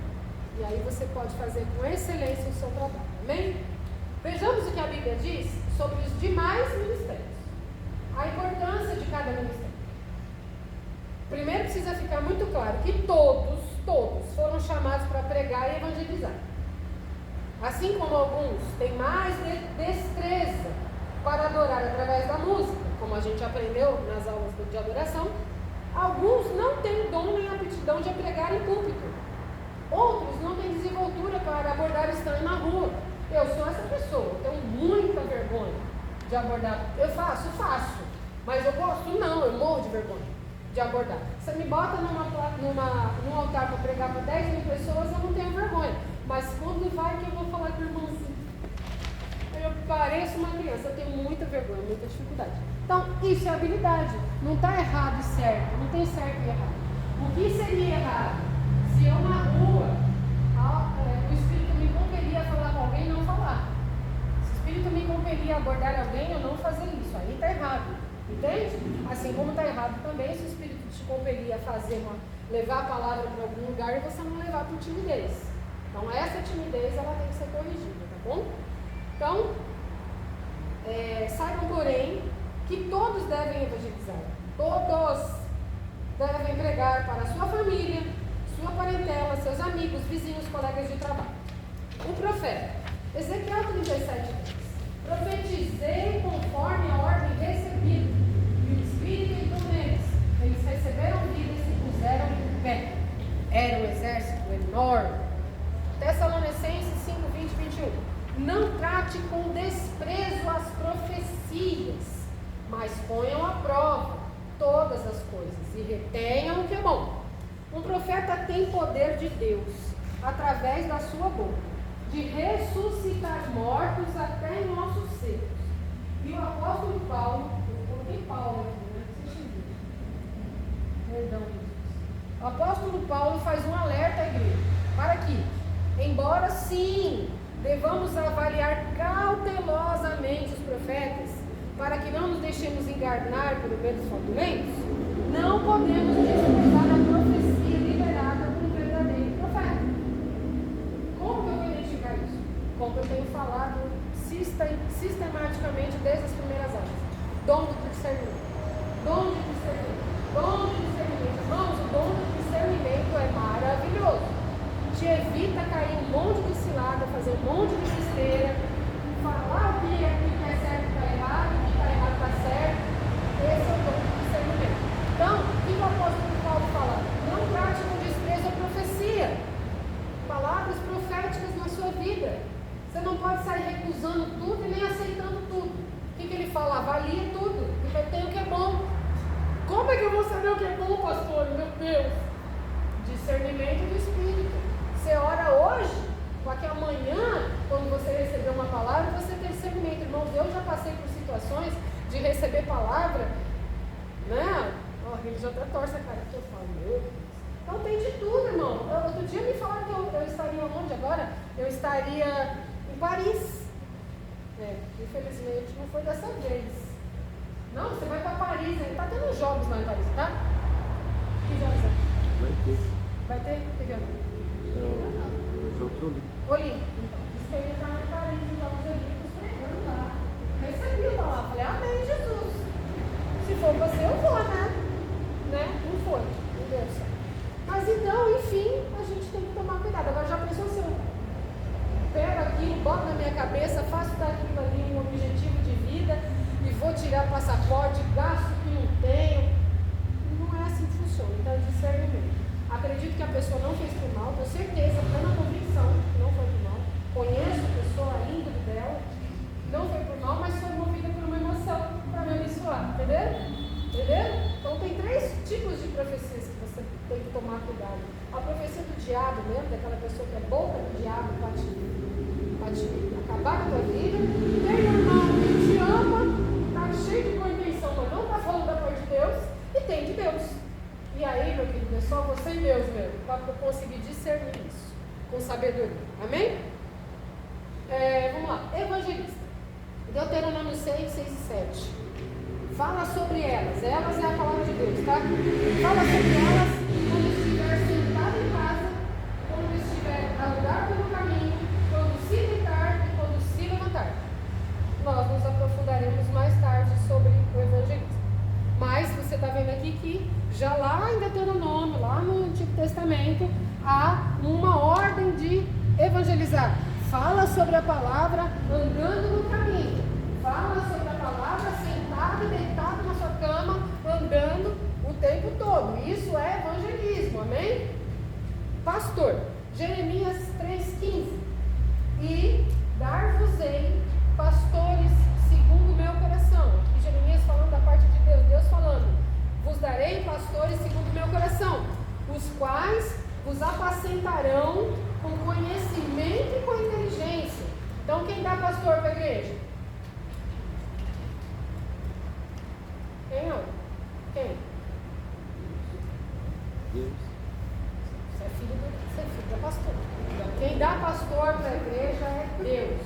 B: E aí você pode fazer com excelência o seu trabalho. Amém? Vejamos o que a Bíblia diz sobre os demais ministérios. A importância de cada ministério. Primeiro precisa ficar muito claro que todos foram chamados para pregar e evangelizar. Assim como alguns têm mais destreza para adorar através da música, como a gente aprendeu nas aulas de adoração, alguns não têm dom nem aptidão de pregar em púlpito. Outros não têm desenvoltura para abordar estando na rua. Eu sou essa pessoa, tenho muita vergonha de abordar. Eu faço, mas eu gosto não, eu morro de vergonha de abordar. Você me bota num altar para pregar para 10 mil pessoas, eu não tenho vergonha. Mas quando vai que eu vou falar com o irmãozinho? Eu pareço uma criança, eu tenho muita vergonha, muita dificuldade. Então, isso é habilidade. Não está errado e certo, não tem certo e errado. O que seria errado? Se eu na rua, o Espírito me compelia a falar com alguém e não falar. Se o Espírito me compelia a abordar alguém, eu não fazer isso. Aí está errado. Entende? Assim como está errado também se o Espírito te compelia a levar a palavra para algum lugar e você não levar por timidez. Então, essa timidez ela tem que ser corrigida, tá bom? Então, saibam, porém, que todos devem evangelizar. Todos devem pregar para a sua família, sua parentela, seus amigos, vizinhos, colegas de trabalho. O profeta, Ezequiel 37 diz: profetizei conforme a ordem recebida, e o Espírito entrou neles. Eles receberam vida e se puseram em pé. Era um exército enorme. Tessalonicenses 5, 20, 21. Não trate com desprezo as profecias, mas ponham à prova todas as coisas e retenham o que é bom. Um profeta tem poder de Deus, através da sua boca, de ressuscitar mortos até em nossos secos. E o apóstolo Paulo, eu coloquei Paulo aqui, né? Vocês viram? Perdão, Jesus. O apóstolo Paulo faz um alerta à igreja, para que, embora sim, devamos avaliar cautelosamente os profetas, para que não nos deixemos enganar por medos fraudulentos, Não podemos desprezar a profecia liberada por um verdadeiro profeta. Como que eu vou identificar isso? Como eu tenho falado sistematicamente desde as primeiras aulas. Dom do discernimento. Dom de discernimento. Dom de discernimento. Irmãos, o dom do discernimento é maravilhoso. Te evita cair um monte de cilada, fazer um monte de besteira, falar o que é certo está errado, o que está errado está certo. Esse é o dom do discernimento. Então, o que o apóstolo Paulo fala? Não trate com desprezo a profecia. Palavras proféticas na sua vida. Você não pode sair recusando tudo e nem aceitando tudo. O que ele fala? Avalie tudo. E tem o que é bom. Como é que eu vou saber o que é bom, pastor? Meu Deus! Discernimento do Espírito. Você ora hoje, para que amanhã, quando você receber uma palavra, você tenha discernimento. Irmãos, eu já passei por situações de receber palavra, né? Ele já até torce a cara que eu falo, meu Deus. Então tem de tudo, irmão. Outro dia me falaram que eu estaria onde agora? Eu estaria em Paris. Infelizmente não foi dessa vez. Não, você vai para Paris, né? Tá tendo jogos lá em Paris, tá? Que jogos é?
C: Vai ter.
B: Vai ter? Que jogo?
C: Jogo
B: Olímpico. Então, disse que eu ia entrar em Paris, em Jogos Olímpicos, pregando lá. Recebi a palavra, falei, amém, Jesus. Se for você, eu vou, né? Não foi, não deu certo. Mas então, enfim, a gente tem que tomar cuidado. Agora, já pensou se eu pego aquilo, boto na minha cabeça, faço daquilo ali um objetivo de vida e vou tirar passaporte, gasto que não tenho? Não é assim que funciona. Então, discernimento. Acredito que a pessoa não fez por mal, tenho certeza, plena convicção que não foi por mal. Conheço a pessoa, a índole dela, não foi por mal, mas foi movida por uma emoção para me abençoar. Entenderam? Então tem 3 tipos de profecias que você tem que tomar cuidado. A profecia do diabo mesmo, daquela pessoa que é boca do diabo para te acabar com a tua vida. Tem um irmão que te ama, está cheio de boa intenção, mas não está falando da parte de Deus, e tem de Deus. E aí, meu querido, é só você e Deus mesmo, para conseguir discernir isso, com sabedoria. Amém? Vamos lá. Evangelista. Deuteronômio 6, 6 e 7. Fala sobre elas. Elas é a palavra de Deus, tá? Fala sobre elas quando estiver sentado em casa, quando estiver a andar pelo caminho, quando se deitar e quando se levantar. Nós nos aprofundaremos mais tarde sobre o evangelismo. Mas você está vendo aqui que já lá em Deuteronômio, lá no Antigo Testamento, há uma ordem de evangelizar. Fala sobre a palavra andando no caminho. Fala sobre a palavra sentado e deitado na sua cama, andando o tempo todo. Isso é evangelismo, amém? Pastor, Jeremias 3,15. E dar-vos-ei pastores segundo o meu coração. Aqui Jeremias falando da parte de Deus, Deus falando: vos darei pastores segundo o meu coração, os quais vos apacentarão com conhecimento e com inteligência. Então quem dá pastor para a igreja? Quem não? Quem?
C: Deus.
B: Você é filho da pastor. Quem dá pastor para a igreja é Deus.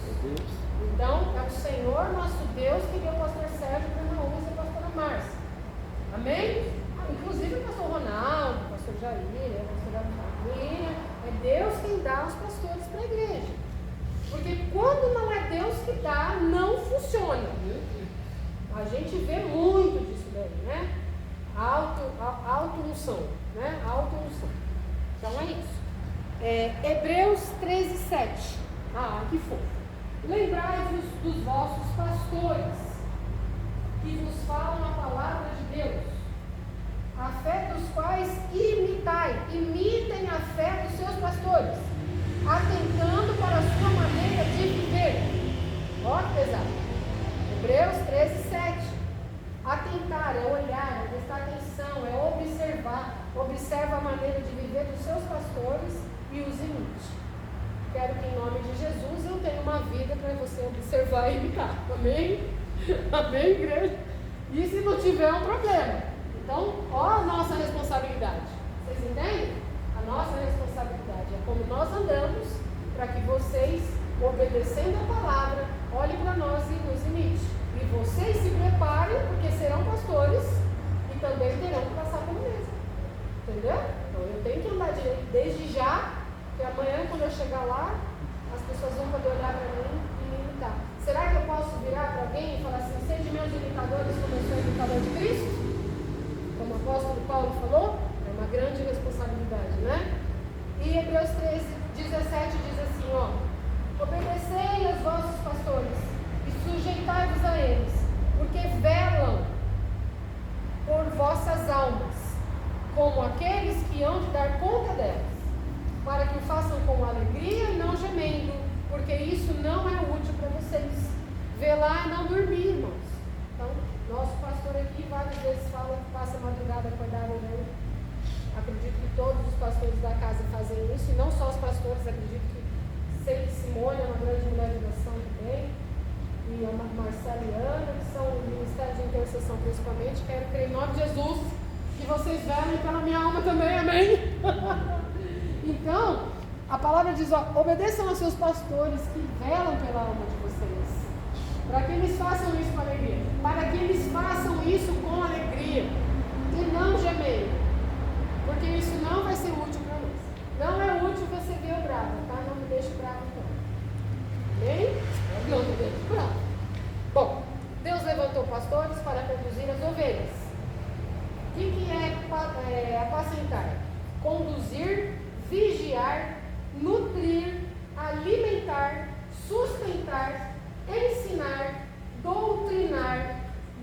B: Então, é o Senhor nosso Deus que deu o pastor Sérgio para a irmã Uza e a pastora Márcia. Amém? Inclusive o pastor Ronaldo, o pastor Jair, a pastora Família. É Deus quem dá os pastores para a igreja. Porque quando não é Deus que dá, não funciona. A gente vê muito disso daí, né? Auto-unção, né? Auto-unção. Então é isso. Hebreus 13, 7. Que fofo. Lembrai-vos dos vossos pastores, que vos falam a palavra de Deus, a fé dos quais imitem a fé dos seus pastores, atentando para a sua maneira de viver. Olha que pesado. Hebreus 13, 7. Atentar é olhar, é prestar atenção, é observar. Observa a maneira de viver dos seus pastores e os imite. Quero que em nome de Jesus eu tenha uma vida para você observar e imitar. Amém? Amém, igreja? E se não tiver, é um problema. Então, ó a nossa responsabilidade. Vocês entendem? A nossa responsabilidade é como nós andamos para que vocês, obedecendo a palavra, olhem para nós e nos imitem. E vocês se preparem, porque serão pastores e também terão que passar na mesa. Entendeu? Então eu tenho que andar direito desde já, que amanhã quando eu chegar lá, as pessoas vão poder olhar para mim e me imitar. Será que eu posso virar para alguém e falar assim, sede meus imitadores como eu sou imitador de Cristo? Como o apóstolo Paulo falou, é uma grande responsabilidade, né? E Hebreus 13, 17 diz assim, ó, obedecei aos vossos pastores e sujeitai-vos a eles, porque velam por vossas almas, como aqueles que hão de dar conta delas, para que o façam com alegria e não gemendo, porque isso não é útil para vocês. Velar e não dormir, irmãos. Então, nosso pastor aqui várias vezes fala que passa a madrugada acordado orando. Acredito que todos os pastores da casa fazem isso, e não só os pastores, acredito que Simone é uma grande mulher de oração também, e a Marcela e Ana, que são o ministério de intercessão principalmente. Quero crer em nome de Jesus que vocês velem pela minha alma também, amém? Então, a palavra diz, ó, obedeçam aos seus pastores que velam pela alma de vocês, para que eles façam isso com alegria, para que eles façam isso com alegria, e não gemendo, porque isso não vai ser útil para nós. Não é útil você ver o bravo, tá? Não me deixe bravo, não. Amém? Não me deixe bravo. Bom, Deus levantou pastores para conduzir as ovelhas. O que é apacentar? Conduzir, vigiar, nutrir, alimentar, sustentar, ensinar, doutrinar,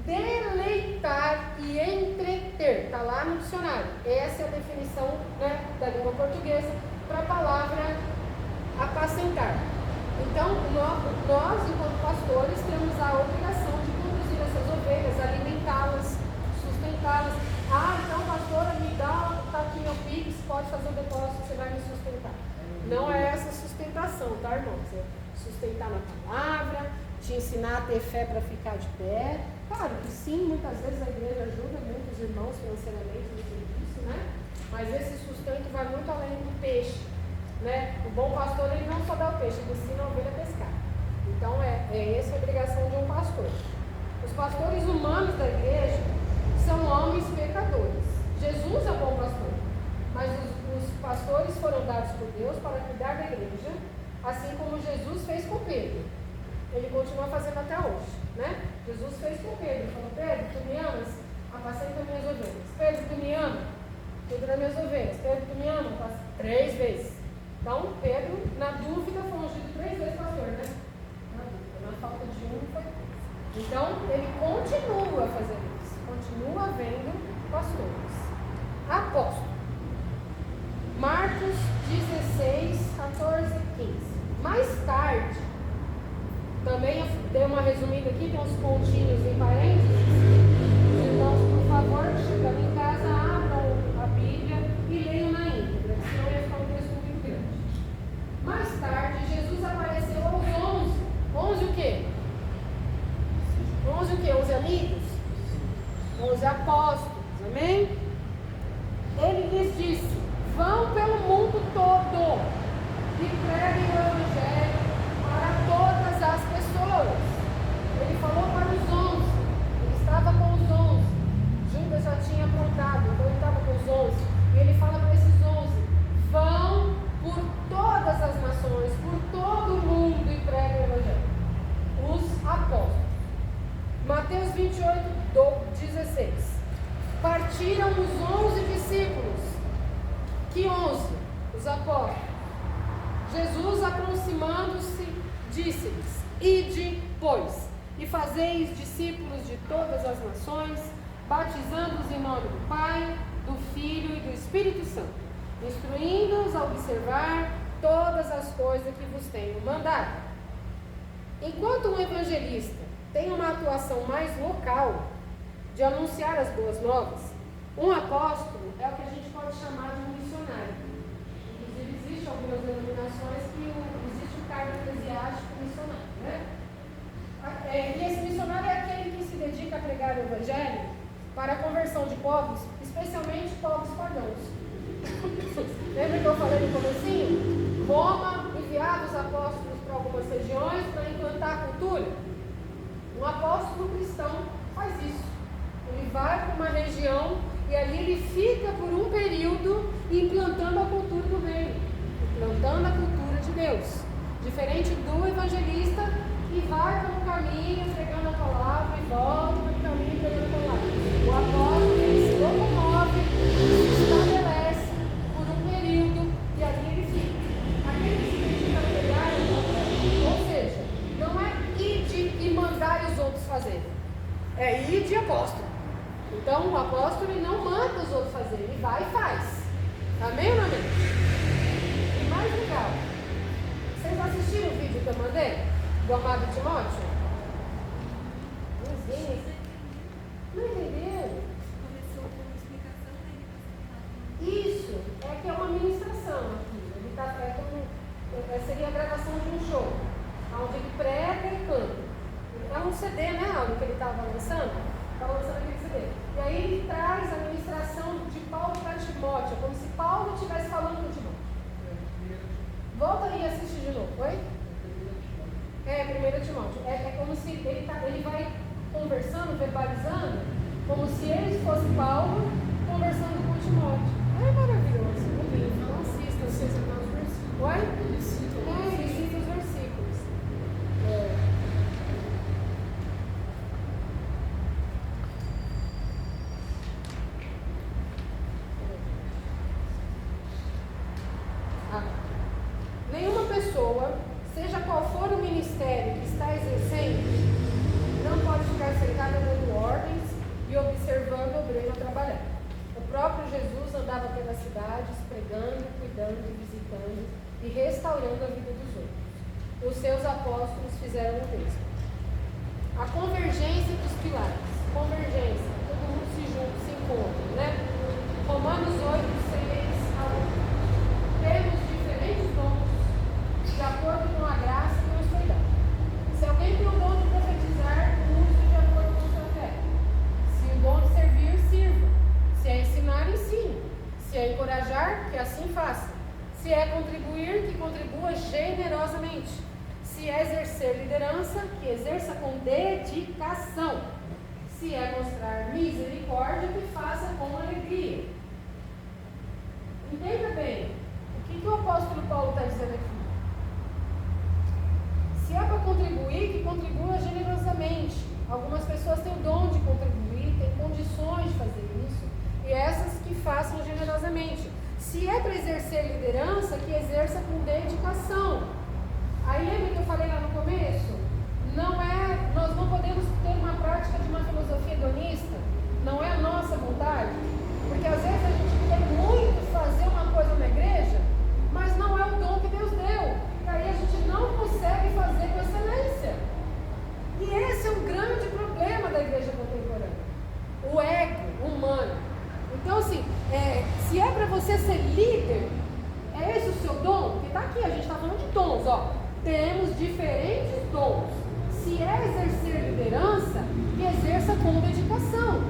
B: deleitar e entreter. Está lá no dicionário. Essa é a definição, né, da língua portuguesa para a palavra apacentar. Então, nós, enquanto pastores, temos a obrigação de conduzir essas ovelhas, alimentá-las, sustentá-las. Ah, então, pastora, me dá, está aqui meu Pix, pode fazer o depósito, você vai me sustentar. Não é essa sustentação, tá, irmãos? É sustentar na palavra, te ensinar a ter fé para ficar de pé. Claro que sim, muitas vezes a igreja ajuda muitos irmãos financeiramente no serviço, né? Mas esse sustento vai muito além do peixe, né? O bom pastor, ele não só dá o peixe, ele ensina a ovelha a pescar. Então, é essa a obrigação de um pastor. Os pastores humanos da igreja são homens pecadores. Jesus é o bom pastor, mas os pastores foram dados por Deus para cuidar da igreja, assim como Jesus fez com Pedro. Ele continua fazendo até hoje, né? Jesus fez com Pedro. Ele falou, Pedro, tu me amas? Apacenta minhas ovelhas. Pedro, tu me ama? Cuida das minhas ovelhas. Pedro, tu me ama? 3 vezes. Então, Pedro, na dúvida, foi ungido 3 vezes pastor, né? Na dúvida, na falta de um, foi 3. Então, ele continua fazendo isso. Continua vendo pastores. Apóstolo. Marcos 16, 14 e 15. Mais tarde, também eu dei uma resumida aqui, tem uns pontinhos em parênteses. Irmãos, por favor, chegando em casa, abram a Bíblia e leiam na íntegra, senão ia ficar um texto muito grande. Mais tarde, Jesus apareceu aos 11. 11 o quê? 11 o quê? 11 amigos? 11 apóstolos, amém? Ele lhes disse, vão pelo mundo todo e preguem o Evangelho para todas as pessoas. Ele falou para os 11, ele estava com os 11, Judas já tinha apontado, então ele estava com os 11, e ele fala para esses 11, vão por todas as nações, por todo o mundo e preguem o Evangelho. Os apóstolos. Mateus 28, 16. Partiram os 11 discípulos. Que 11? Os apóstolos. Jesus, aproximando-se, disse-lhes, ide, pois, e fazeis discípulos de todas as nações, batizando-os em nome do Pai, do Filho e do Espírito Santo, instruindo-os a observar todas as coisas que vos tenho mandado. Enquanto um evangelista tem uma atuação mais local de anunciar as boas novas, um apóstolo é o que a gente pode chamar de um missionário. Inclusive, existem algumas denominações que existe o cargo eclesiástico missionário, né? E esse missionário é aquele que se dedica a pregar o evangelho para a conversão de povos, especialmente povos pagãos. Lembra que eu falei no comecinho? Roma enviava os apóstolos para algumas regiões para implantar a cultura. Um apóstolo cristão faz isso. Ele vai para uma região e ali ele fica por um período implantando a cultura do reino, implantando a cultura de Deus. Diferente do evangelista que vai pelo caminho pregando a palavra e volta pelo caminho pregando a palavra. O apóstolo ele se locomove, se estabelece por um período e ali ele fica. Aquele que se dedica a pregar, ou seja, não é ide e mandar os outros fazerem, é ide e apóstolo. Então o apóstolo ele não manda os outros fazerem, ele vai e faz. Amém ou não amém? E mais legal, vocês assistiram o vídeo que eu mandei do amado Timóteo? Não entenderam?
A: Começou com uma explicação dele.
B: Isso, é que é uma ministração aqui. Ele tá, seria a gravação de um show, onde ele prega e canta. É um CD, né, Aldo, que ele estava lançando? Estava lançando aquele CD. E aí ele traz a ministração de Paulo para Timóteo, como se Paulo estivesse falando com Timóteo. Volta aí e assiste de novo, oi? É, 1 Timóteo. É como se ele vai conversando, verbalizando, como se ele fosse Paulo conversando com Timóteo. É maravilhoso, bonito. Não assista, não sei se está os versículos. Oi? Ele cita os versículos. Nenhuma pessoa, seja qual for o ministério que está exercendo, não pode ficar sentada dando ordens e observando o obreiro trabalhar. O próprio Jesus andava pelas cidades, pregando, cuidando, visitando e restaurando a vida dos outros. Os seus apóstolos fizeram o mesmo. A convergência dos pilares. Convergência, todo mundo se junta, se encontra, né? Romanos 8, 6 a 8. Temos diferentes dons de acordo com a graça que nos foi dada. Se alguém tem o dom de profetizar, use de acordo com sua fé. Se o dom de servir, sirva. Se é ensinar, ensine. Se é encorajar, que assim faça. Se é contribuir, que contribua generosamente. Se é exercer liderança, que exerça com dedicação. Se é mostrar misericórdia, que faça com alegria. Entenda bem, o que o apóstolo Paulo está dizendo aqui? Se é para contribuir, que contribua generosamente. Algumas pessoas têm o dom de contribuir, têm condições de fazer isso, e essas que façam generosamente. Se é para exercer liderança, que exerça com dedicação. Aí lembra que eu falei lá no começo? Nós não podemos ter uma prática de uma filosofia hedonista, não é a nossa vontade, porque às vezes a gente quer muito fazer uma coisa na igreja, mas não é o dom que Deus deu, e aí a gente não consegue fazer com excelência. E esse é um grande problema da igreja contemporânea, o ego humano. Então assim, se é para você ser líder, é esse o seu dom? Porque está aqui, a gente está falando de dons, ó. Temos diferentes dons. Se é exercer liderança, que exerça com dedicação.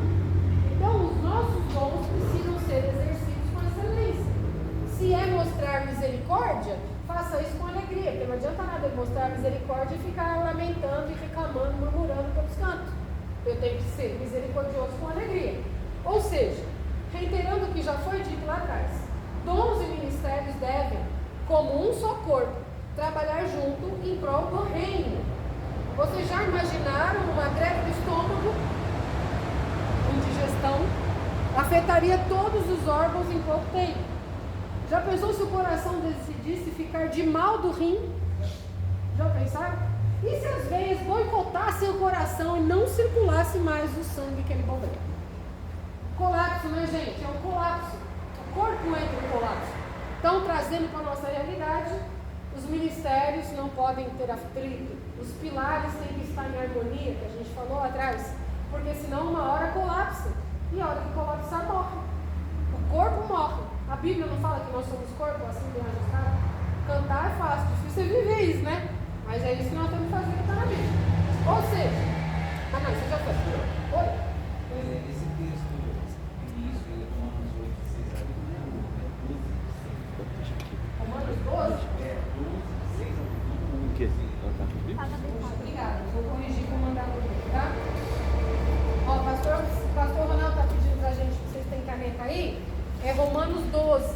B: Então, os nossos dons precisam ser exercidos com excelência. Se é mostrar misericórdia, faça isso com alegria, porque não adianta nada eu mostrar misericórdia e ficar lamentando e reclamando, murmurando pelos cantos. Eu tenho que ser misericordioso com alegria. Ou seja, reiterando o que já foi dito lá atrás, dons e ministérios devem, como um só corpo, trabalhar junto em prol do reino. Vocês já imaginaram uma greve do estômago, indigestão, afetaria todos os órgãos em pouco tempo? Já pensou se o coração decidisse ficar de mal do rim? Já pensaram? E se as veias boicotassem o coração e não circulasse mais o sangue que ele bombeia? Colapso, né, gente? É um colapso. O corpo entra em colapso. Então, trazendo para a nossa realidade, os ministérios não podem ter atrito. Os pilares têm que estar em harmonia, que a gente falou lá atrás. Porque senão uma hora colapsa. E a hora que colapsar, morre. O corpo morre. A Bíblia não fala que nós somos corpo, assim bem ajustado? Cantar é fácil, difícil é viver isso, né? Mas é isso que nós temos que fazer que está na Bíblia. Ou seja, não, você já foi. Oi?
D: Esse texto, início, Romanos 8, 6 a 12.
B: Romanos 12?
D: 12, 6 a 12.
C: O quê?
B: Obrigada, vou corrigir com mandar o tá? Ó, pastor Ronaldo está pedindo pra gente, vocês têm caneta. consegue cair, é Romanos 12.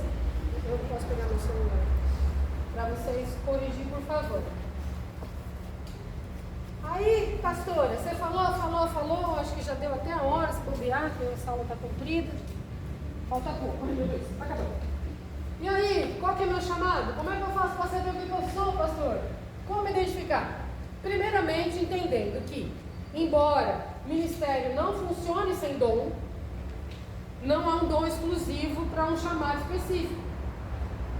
B: Eu posso pegar meu celular para vocês corrigir, por favor. Aí, pastora, você falou, acho que já deu até a hora, se bobear, que essa aula está comprida. Falta pouco, ai meu Deus, acabou. E aí, qual que é meu chamado? Como é que eu faço para saber o que eu sou, pastor? Como me identificar? Primeiramente, entendendo que, embora o ministério não funcione sem dom, não há um dom exclusivo para um chamado específico.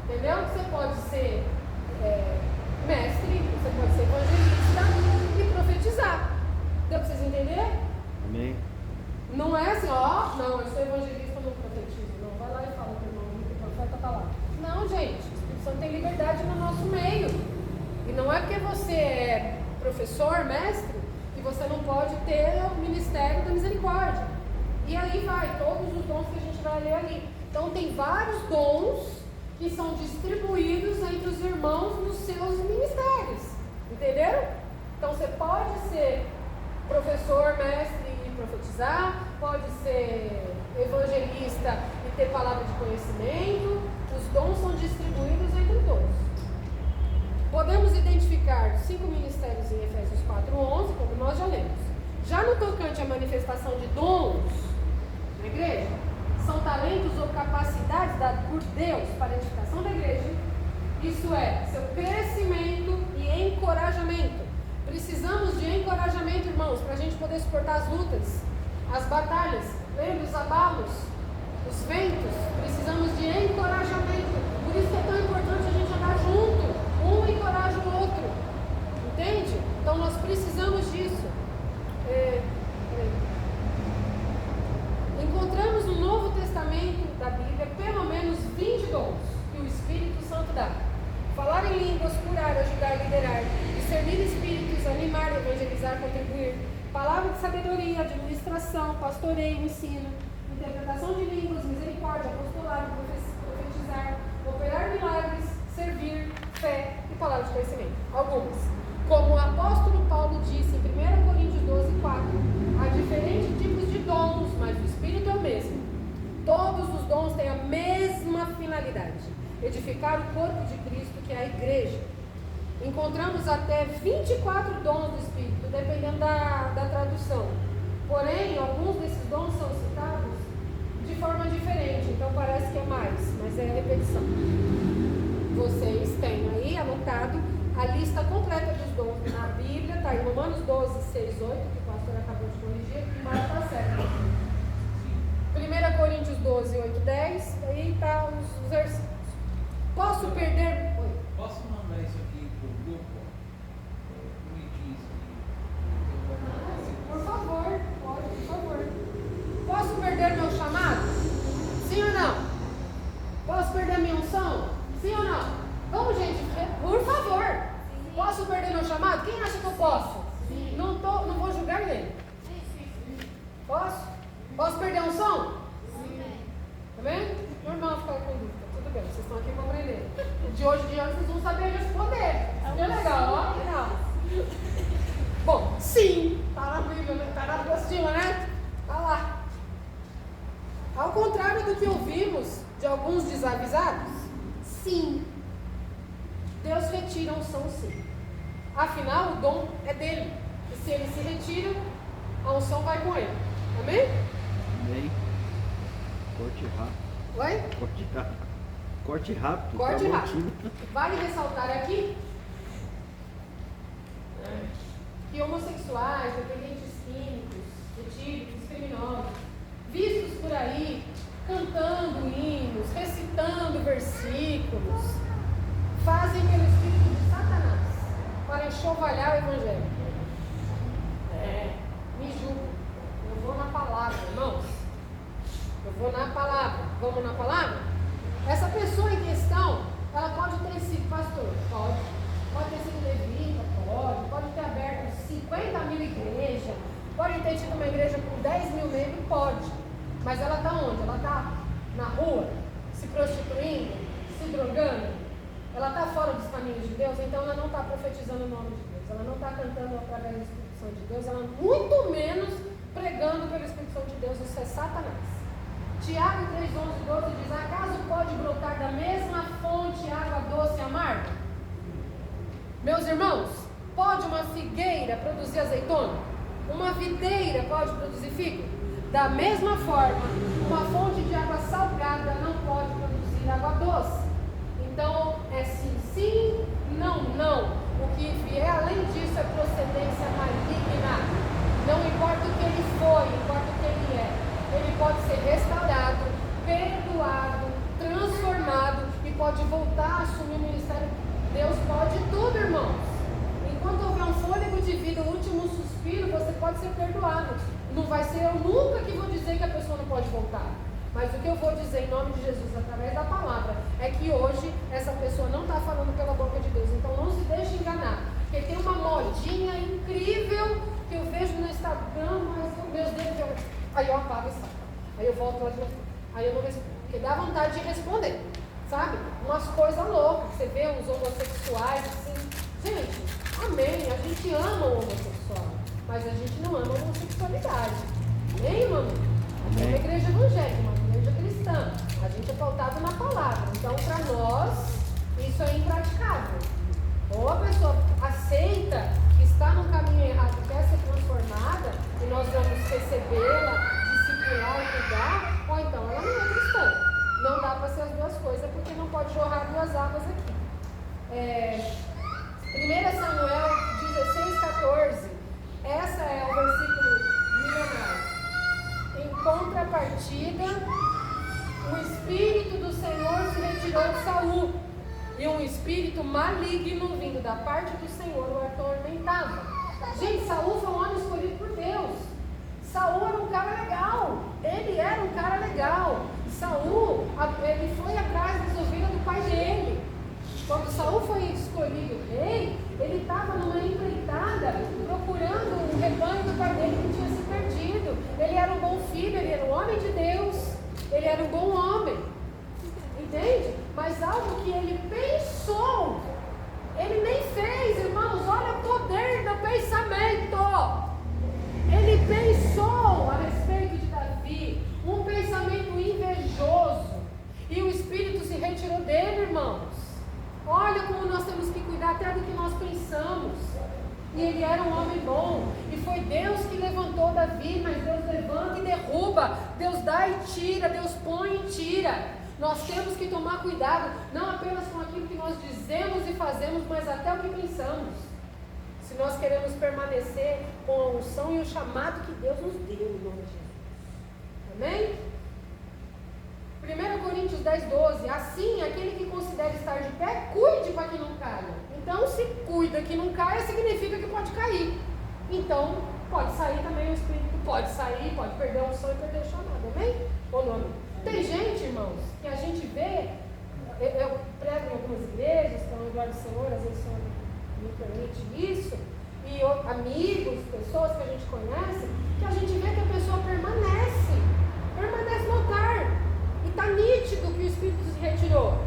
B: Entendeu? Você pode ser mestre, você pode ser evangelista e profetizar. Deu para vocês entenderem?
C: Amém.
B: Não é assim, não, eu sou evangelista, não profetizo. Não, vai lá e fala para o irmão que o profeta está lá. Não, gente, o Espírito Santo tem liberdade no nosso meio. E não é porque você é professor, mestre, que você não pode ter o ministério da misericórdia. E aí vai, todos os dons que a gente vai ler ali. Então tem vários dons que são distribuídos entre os irmãos nos seus ministérios. Entenderam? Então você pode ser professor, mestre e profetizar, pode ser evangelista e ter palavra de conhecimento. Os dons são distribuídos entre todos. Podemos identificar 5 ministérios em Efésios 4:11, como nós já lemos. Já no tocante à manifestação de dons na igreja, são talentos ou capacidades dados por Deus para a edificação da igreja, isso é, seu crescimento e encorajamento. Precisamos de encorajamento, irmãos, para a gente poder suportar as lutas, as batalhas, lembra os abalos, os ventos. Precisamos de encorajamento. Por isso que é tão importante a gente andar junto, um encoraja o outro, entende? Então nós precisamos disso. Encontramos no Novo Testamento da Bíblia pelo menos 20 dons que o Espírito Santo dá. Falar em línguas, curar, ajudar, liderar, discernir espíritos, animar, evangelizar, contribuir, palavra de sabedoria, administração, pastoreio, ensino, interpretação de línguas, misericórdia, apostolado, profetizar, operar milagres, servir, fé e palavra de conhecimento. Algumas. Como o apóstolo Paulo disse em 1 Coríntios 12:4, há diferentes tipos de dons, mas o Espírito é o mesmo. Todos os dons têm a mesma finalidade: edificar o corpo de Cristo, que é a igreja. Encontramos até 24 dons do Espírito, dependendo da tradução. Porém, alguns desses dons são citados de forma diferente, então parece que é mais, mas é repetição. Vocês têm aí anotado a lista completa dos dons na Bíblia, está em Romanos 12, 6, 8, que o pastor acabou de corrigir, e mais está certo. 1 Coríntios 12, 8, 10, aí está os versículos. Posso perder... Oi.
D: Posso mandar isso aqui para o grupo? Bonitinho isso aqui.
B: Por favor, pode, por favor. Posso perder meu chamado? Sim ou não? Posso perder minha unção? Sim ou não? Vamos, gente, por favor. Posso perder meu chamado? Quem acha que eu posso? Não vou julgar ninguém. Posso? Posso perder a unção? Tá vendo? Normal ficar com dúvida. Tudo bem, vocês estão aqui para aprender. De hoje em diante vocês vão saber responder. É legal, ó. Legal. Bom, sim. Tá na Bíblia, né? Tá na apostila, né? Tá lá. Ao contrário do que ouvimos de alguns desavisados, sim. Deus retira a unção, sim. Afinal, o dom é dele. E se ele se retira, a unção vai com ele. Amém?
C: Amém. Corte rápido.
B: Oi?
C: Corte rápido. Corte rápido.
B: Corte
C: tá
B: rápido. Vale ressaltar aqui que homossexuais, dependentes químicos, etílicos, criminosos, vistos por aí, cantando hinos, recitando versículos, fazem pelo Espírito de Satanás para enxovalhar o Evangelho. Me julgo. Eu vou na palavra, irmãos. Eu vou na palavra. Vamos na palavra? Essa pessoa em questão, ela pode ter sido pastor? Pode. Pode ter sido levita? Pode. Pode ter aberto 50.000 igrejas. Pode ter tido uma igreja com 10.000 membros? Pode. Mas ela está onde? Ela está na rua, se prostituindo, se drogando? Ela está fora dos caminhos de Deus? Então ela não está profetizando o nome de Deus. Ela não está cantando através do Espírito Santo de Deus. Ela muito menos pregando pelo Espírito Santo de Deus. Isso é Satanás. Tiago 3, 11 e 12 diz: acaso pode brotar da mesma fonte água doce e amarga? Meus irmãos, pode uma figueira produzir azeitona? Uma videira pode produzir figo? Da mesma forma, uma fonte de água salgada não pode produzir água doce. Então, é sim, sim, não, não. O que vier além disso é procedência maligna. Não importa o que ele foi, importa o que ele é. Ele pode ser restaurado, perdoado, transformado e pode voltar a assumir o ministério. Deus pode tudo, irmãos. Enquanto houver um fôlego de vida, o último suspiro, você pode ser perdoado. Não vai ser eu nunca que vou dizer que a pessoa não pode voltar. Mas o que eu vou dizer em nome de Jesus, através da palavra, é que hoje essa pessoa não está falando pela boca de Deus. Então não se deixe enganar. Porque tem uma modinha incrível que eu vejo no Instagram, mas meus dedos... Aí eu apago e saio. Aí eu volto lá de novo. Aí eu não respondo. Porque dá vontade de responder. Sabe? Umas coisas loucas. Você vê os homossexuais assim. Gente, amém. A gente ama o homossexual. Mas a gente não ama a homossexualidade. Amém, irmão? É uma igreja evangélica, uma igreja cristã. A gente é pautado na palavra. Então, para nós, isso é impraticável. Ou a pessoa aceita que está no caminho errado, quer ser transformada, e nós vamos recebê-la, discipular e cuidar, ou então ela não é cristã. Não dá para ser as duas coisas, porque não pode jorrar duas águas aqui. 1 Samuel 16, 14. Essa é o versículo milenar. Em contrapartida, o Espírito do Senhor se retirou de Saul, e um espírito maligno vindo da parte do Senhor o atormentava. Gente, Saul foi um homem escolhido por Deus. Saul era um cara legal. Ele era um cara legal. Saul, ele foi atrás das ovelhas do pai dele. Quando Saul foi escolhido rei, ele estava numa empreitada procurando o rebanho do pai dele que tinha se perdido. Ele era um bom filho, ele era um homem de Deus, ele era um bom homem. Entende? Mas algo que ele pensou, ele nem fez, irmãos. Olha o poder do pensamento. Ele pensou a respeito de Davi, um pensamento invejoso, e o Espírito se retirou dele, irmãos. Olha como nós temos que cuidar até do que nós pensamos. E ele era um homem bom, e foi Deus que levantou Davi, mas Deus levanta e derruba, Deus dá e tira, Deus põe e tira. Nós temos que tomar cuidado, não apenas com aquilo que nós dizemos e fazemos, mas até o que pensamos. Se nós queremos permanecer com a unção e o chamado que Deus nos deu, em nome de Jesus. Amém? 1 Coríntios 10, 12. Assim, aquele que considera estar de pé, cuide para que não caia. Então, se cuida que não caia, significa que pode cair. Então, pode sair também o Espírito, pode sair, pode perder a unção e perder o chamado. Amém? Ou não? Tem gente, irmãos, que a gente vê, eu prego em algumas igrejas, que é o lugar do Senhor, às vezes o Senhor me permite isso, e amigos, pessoas que a gente conhece, que a gente vê que a pessoa permanece no altar, e está nítido que o Espírito se retirou.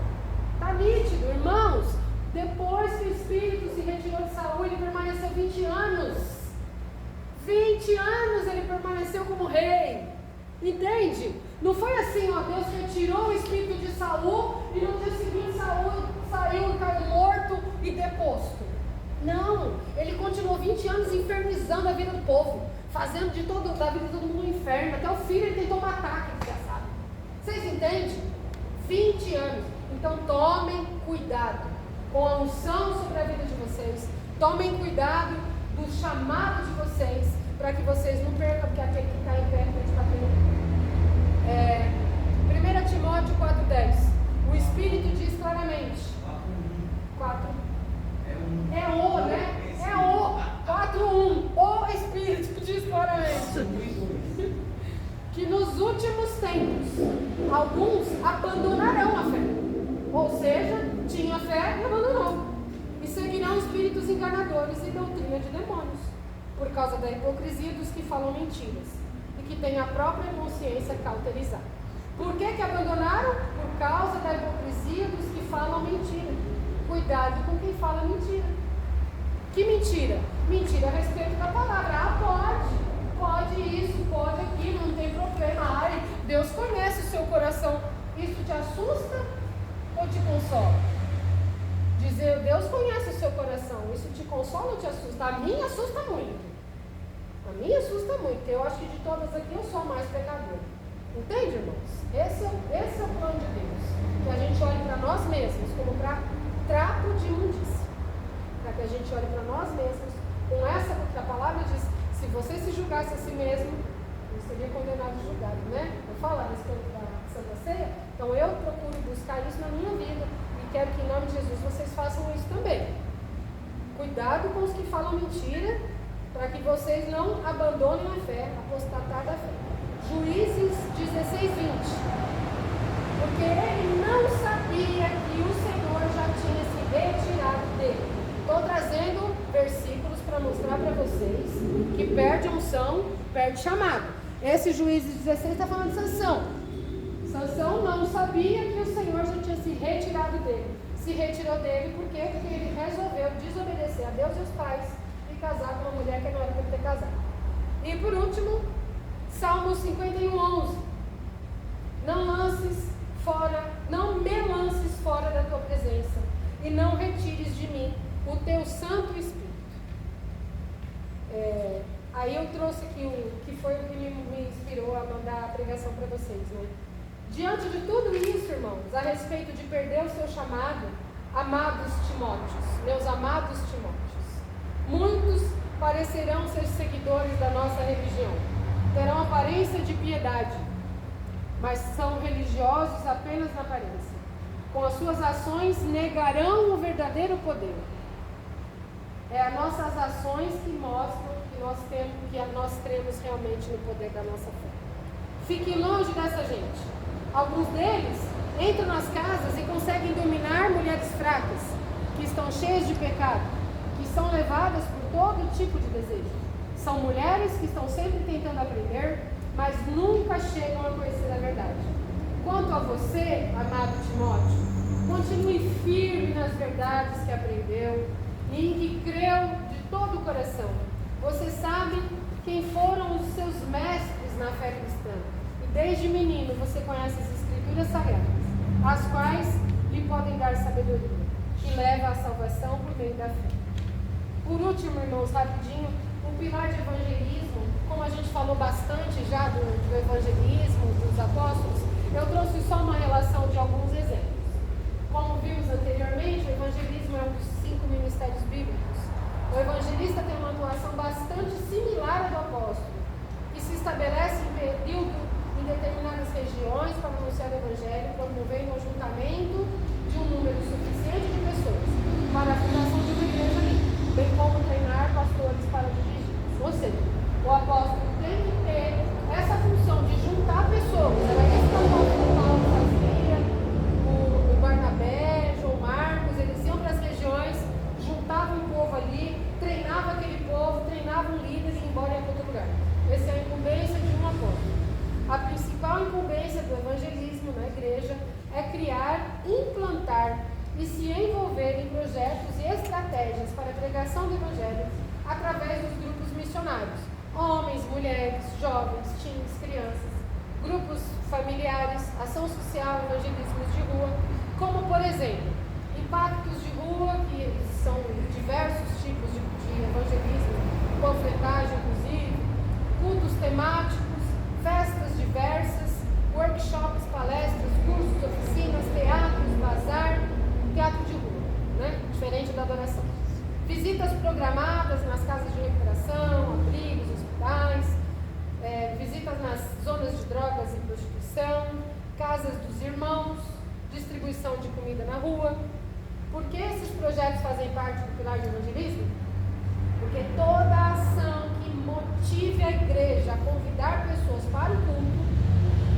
B: Está nítido, irmãos. Depois que o Espírito se retirou de Saul, ele permaneceu 20 anos. 20 anos ele permaneceu como rei. Entende? Não foi assim, ó, Deus retirou o espírito de Saul e no dia seguinte Saul saiu e caiu morto e deposto. Não, ele continuou 20 anos infernizando a vida do povo, fazendo da vida de todo mundo um inferno. Até o filho ele tentou matar, que já sabe. Vocês entendem? 20 anos. Então tomem cuidado com a unção sobre a vida de vocês. Tomem cuidado do chamado de vocês, para que vocês não percam, porque aquele que está em pé pode bater no pé. 1 Timóteo 4,10. O Espírito diz claramente. 4. É o, né? É o. 4:1. O Espírito diz claramente que nos últimos tempos alguns abandonarão a fé. Ou seja, tinha fé e abandonou. E seguirão espíritos enganadores e doutrina de demônios, por causa da hipocrisia dos que falam mentiras e que têm a própria consciência cauterizada. Por que abandonaram? Por causa da hipocrisia dos que falam mentira. Cuidado com quem fala mentira. Que mentira? Mentira a respeito da palavra. Ah, pode. pode isso, pode aquilo, não tem problema. Ai, Deus conhece o seu coração. Isso te assusta ou te consola? Dizer, Deus conhece o seu coração, isso te consola ou te assusta? A mim assusta muito. A mim assusta muito. Eu acho que de todas aqui eu sou a mais pecadora. Entende, irmãos? Esse é o plano de Deus. Que a gente olhe para nós mesmos como para trapo de imundícia. Para que a gente olhe para nós mesmos com essa, porque a palavra diz, se você se julgasse a si mesmo, não seria condenado e julgado, né? Eu falo a respeito da Santa Ceia, então eu procuro buscar isso na minha vida e quero que em nome de Jesus vocês façam isso também. Cuidado com os que falam mentira, para que vocês não abandonem a fé, apostatar da fé. Juízes 16, 20. Porque ele não sabia que o Senhor já tinha se retirado dele. Estou trazendo versículos para mostrar para vocês que perde unção, perde chamado. Esse Juízes 16 está falando de Sansão. Sansão não sabia que o Senhor já tinha se retirado dele. Se retirou dele por quê? Porque ele resolveu desobedecer a Deus e os pais e casar com uma mulher que não era para ter casado. E por último, Salmos 51, 11. Não me lances fora da tua presença e não retires de mim o teu Santo Espírito. Aí eu trouxe aqui o que foi o que me inspirou a mandar a pregação para vocês, né? Diante de tudo isso, irmãos, a respeito de perder o seu chamado, amados Timóteos, meus amados Timóteos, muitos parecerão ser seguidores da nossa religião, terão aparência de piedade, mas são religiosos apenas na aparência. Com as suas ações negarão o verdadeiro poder. É as nossas ações que mostram que nós cremos realmente no poder da nossa fé. Fiquem longe dessa gente. Alguns deles entram nas casas e conseguem dominar mulheres fracas, que estão cheias de pecado, que são levadas por todo tipo de desejo. São mulheres que estão sempre tentando aprender, mas nunca chegam a conhecer a verdade. Quanto a você, amado Timóteo, continue firme nas verdades que aprendeu e em que creu de todo o coração. Você sabe quem foram os seus mestres na fé cristã. E desde menino você conhece as Escrituras Sagradas, as quais lhe podem dar sabedoria, que leva à salvação por meio da fé. Por último, irmãos, rapidinho, o pilar de evangelismo, como a gente falou bastante já do evangelismo, dos apóstolos, eu trouxe só uma relação de alguns exemplos. Como vimos anteriormente, o evangelismo é um dos 5 ministérios bíblicos. O evangelista tem uma atuação bastante similar à do apóstolo, que se estabelece em período em determinadas regiões para anunciar o evangelho, promovendo o ajuntamento de um número suficiente de pessoas para a fundação de uma igreja ali, bem como treinar pastores para dirigir. Ou seja, o apóstolo tem que ter essa função de juntar pessoas. Era isso que o apóstolo Paulo fazia, o Barnabé, João Marcos, eles iam para as regiões, juntavam o povo ali, treinava aquele povo, treinava um líder e ia embora para outro lugar. Essa é a incumbência de um apóstolo. A principal incumbência do evangelismo na igreja é criar, implantar e se envolver em projetos e estratégias para a pregação do evangelho através dos grupos missionários, homens, mulheres, jovens, teens, crianças, grupos familiares, ação social, evangelismos de rua, como por exemplo, impactos de rua, que são diversos tipos de evangelismo, panfletagem inclusive, cultos temáticos, festas diversas, workshops, palestras, cursos, oficinas, teatros, bazar, teatro de rua, né? Diferente da adoração. Visitas programadas nas casas de recuperação, abrigos, hospitais, visitas nas zonas de drogas e prostituição, casas dos irmãos, distribuição de comida na rua. Por que esses projetos fazem parte do pilar de evangelismo? Porque toda ação que motive a igreja a convidar pessoas para o culto,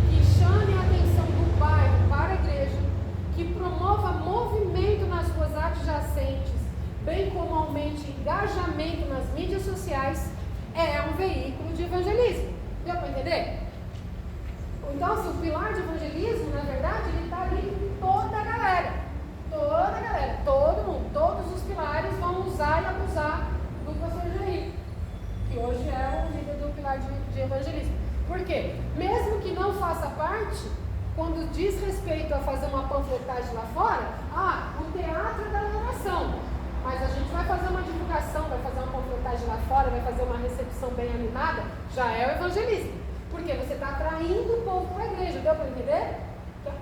B: que chame a atenção do bairro para a igreja, que promova movimento nas ruas adjacentes, bem como aumente engajamento nas mídias sociais, é um veículo de evangelismo. Deu para entender? Então, assim, o pilar de evangelismo, na verdade, ele está ali em toda a galera. Todo mundo, todos os pilares vão usar e abusar do pastor Jair, que hoje é o líder do pilar de evangelismo. Por quê? Mesmo que não faça parte, quando diz respeito a fazer uma panfletagem lá fora, o teatro é da adoração. Mas a gente vai fazer uma divulgação, vai fazer uma panfletagem lá fora, vai fazer uma recepção bem animada, já é o evangelismo. Porque você está atraindo o povo para a igreja, deu para entender?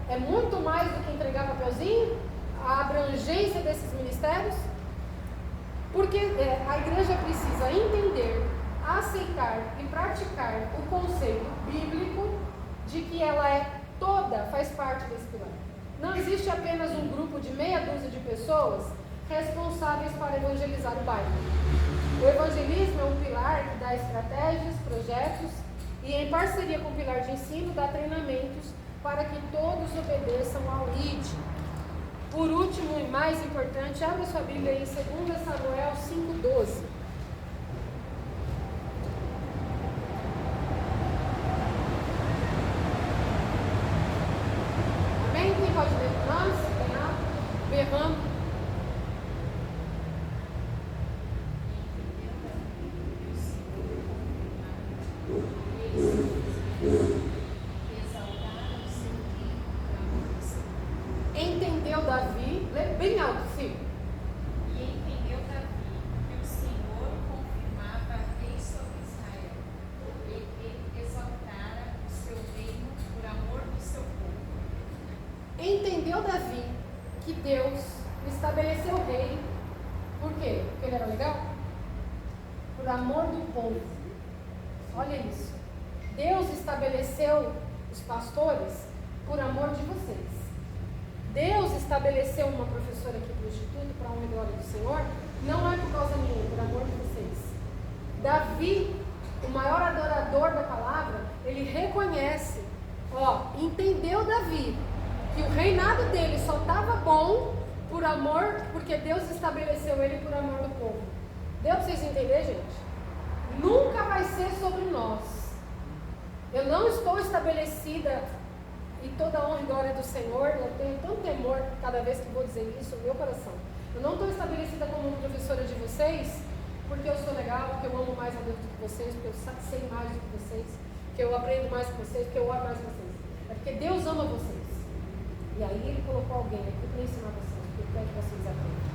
B: É muito mais do que entregar papelzinho, a abrangência desses ministérios. Porque a igreja precisa entender, aceitar e praticar o conceito bíblico de que ela faz parte desse pilar. Não existe apenas um grupo de meia dúzia de pessoas responsáveis para evangelizar o bairro. O evangelismo é um pilar que dá estratégias, projetos e, em parceria com o pilar de ensino, dá treinamentos para que todos obedeçam ao ID. Por último e mais importante, abra sua Bíblia em 2 Samuel 5,12. Amém? Quem pode ler para nós? Berrando. Entendeu Davi, lê bem alto, sim.
A: E entendeu Davi que o Senhor confirmava rei sobre Israel, e ele exaltara o seu reino por amor do seu povo.
B: Entendeu Davi que Deus estabeleceu o rei. Por quê? Porque ele era legal? Por amor do povo. Olha isso. Deus estabeleceu os pastores por amor de vocês. Deus estabeleceu uma professora aqui do Instituto para a honra e glória do Senhor, não é por causa minha, é por amor de vocês. Davi, o maior adorador da palavra, ele reconhece, entendeu Davi, que o reinado dele só estava bom por amor, porque Deus estabeleceu ele por amor do povo. Deu para vocês entenderem, gente? Nunca vai ser sobre nós. Eu não estou estabelecida, e toda a honra e glória do Senhor, eu tenho tanto temor cada vez que vou dizer isso no meu coração. Eu não estou estabelecida como professora de vocês, porque eu sou legal, porque eu amo mais a Deus do que vocês, porque eu sei mais do que vocês, porque eu aprendo mais que vocês, porque eu oro mais que vocês. É porque Deus ama vocês. E aí Ele colocou alguém aqui para ensinar vocês, porque Ele quer que vocês aprendam.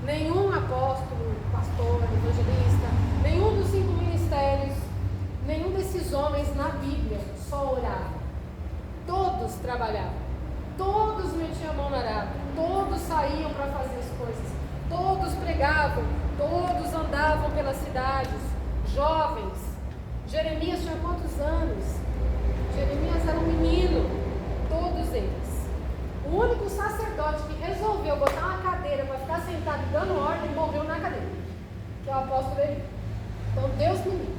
B: Nenhum apóstolo, pastor, evangelista, nenhum dos 5 ministérios, nenhum desses homens na Bíblia só orava. Todos trabalhavam, todos metiam a mão na arada, todos saíam para fazer as coisas, todos pregavam, todos andavam pelas cidades, jovens. Jeremias tinha quantos anos? Jeremias era um menino, todos eles. O único sacerdote que resolveu botar uma cadeira para ficar sentado dando ordem morreu na cadeira, que é o apóstolo Eli. Então Deus me livre.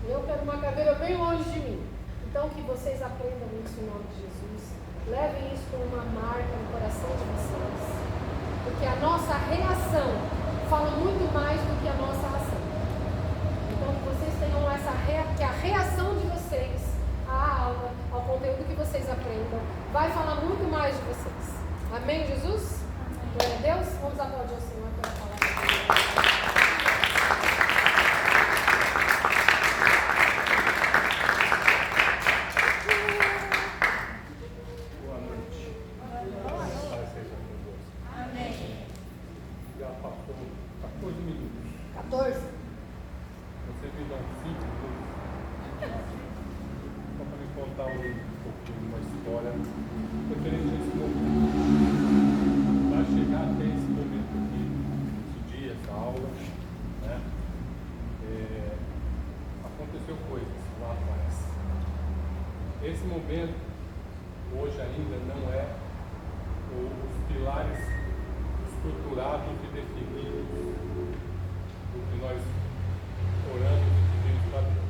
B: Eu quero uma cadeira bem longe de mim. Então, que vocês aprendam isso em nome de Jesus. Levem isso como uma marca no coração de vocês. Porque a nossa reação fala muito mais do que a nossa ação. Então, que vocês tenham que a reação de vocês à aula, ao conteúdo que vocês aprendam, vai falar muito mais de vocês. Amém, Jesus? Glória a Deus. Vamos aplaudir o Senhor pela palavra dele.
E: Esse momento, hoje ainda, não é os pilares estruturados e definidos do que nós oramos e pedimos para Deus.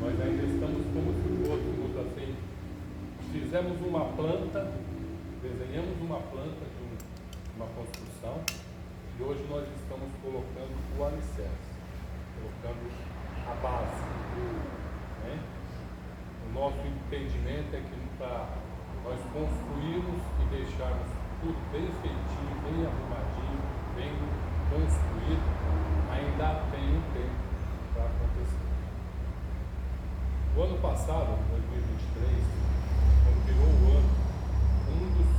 E: Nós ainda estamos como se fôssemos assim, fizemos uma planta, desenhamos uma planta de uma construção e hoje nós estamos colocando o alicerce, colocando a base. Né? O nosso entendimento é que para nós construirmos e deixarmos tudo bem feitinho, bem arrumadinho, bem construído, ainda tem um tempo para acontecer. O ano passado, 2023, quando virou o ano, um dos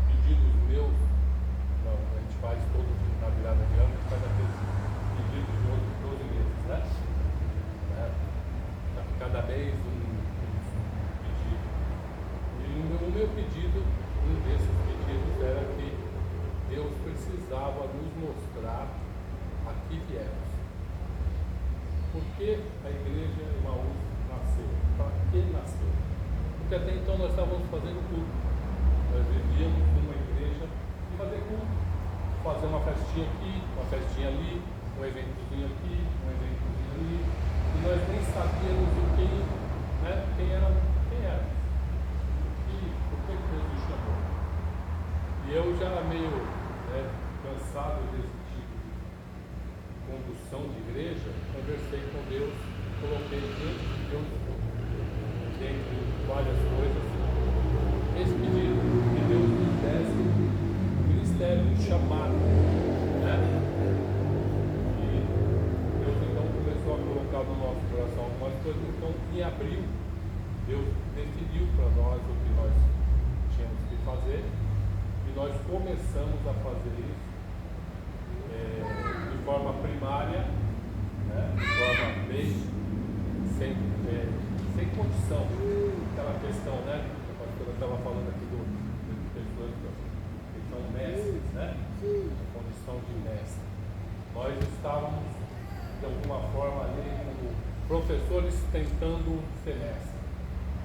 E: pedidos meus, a gente faz todo na virada de ano, a gente faz aqueles pedidos de 12 meses, né? Cada mês um pedido. E o meu pedido, um desses pedidos era que Deus precisava nos mostrar a que viemos. Por que a igreja Emaús nasceu? Para que nasceu? Porque até então nós estávamos fazendo culto. Nós vivíamos numa igreja de fazer culto. Fazer uma festinha aqui, uma festinha ali, um eventozinho aqui, um eventozinho ali. E nós nem sabíamos quem era. E por que Deus nos chamou? E eu já meio cansado desse tipo de condução de igreja, conversei com Deus, coloquei diante de Deus, dentre várias coisas, esse pedido, que Deus nos desse um ministério, um chamado, né? E Deus então começou a colocar no nosso coração algumas coisas. Então, em abril, Deus definiu para nós o que nós tínhamos que fazer, e nós começamos a fazer isso de forma primária, né? De forma bem sem condição. Aquela questão, né? A pastora estava falando aqui das pessoas que são mestres, né? A condição de mestre. Nós estávamos, de alguma forma, ali como professores tentando ser mestre,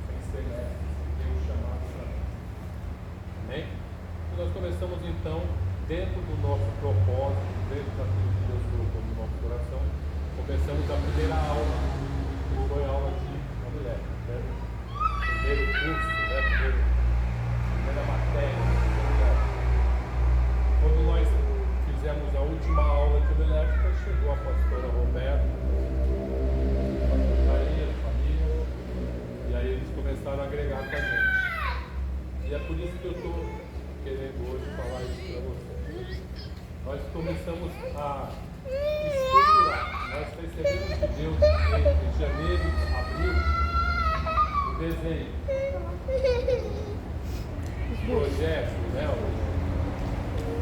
E: sem ser mestre, sem ter um chamado para mestre. Amém? E nós começamos então, dentro do nosso propósito, dentro daquilo que Deus colocou no nosso coração, começamos a primeira aula, que foi a aula de uma mulher, né? Primeiro curso, né? Primeira matéria, quando nós fizemos a última aula de homilética, chegou a pastora Roberta, a família, e aí eles começaram a agregar com a gente. E é por isso que eu estou querendo hoje falar isso para vocês. Nós começamos a estruturar, nós recebemos de Deus em janeiro, abril, o desenho, o projeto, né?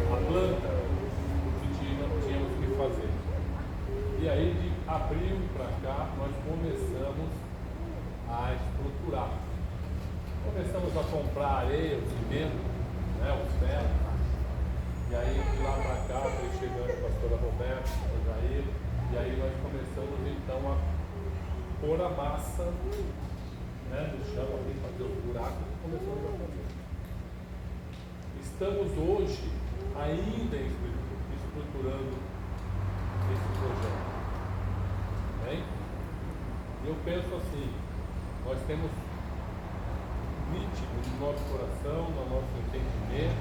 E: A planta, o que tínhamos que fazer. E aí de abril para cá nós começamos a estruturar. Começamos a comprar areia, o cimento, né, os ferros. E aí de lá para cá foi chegando a pastora Roberta, o Jair, e aí nós começamos então a pôr a massa, né, no chão ali, fazer os buracos, e começamos a fazer. Estamos hoje ainda estruturando esse projeto. Bem? Eu penso assim, nós temos nítido no nosso coração, no nosso entendimento,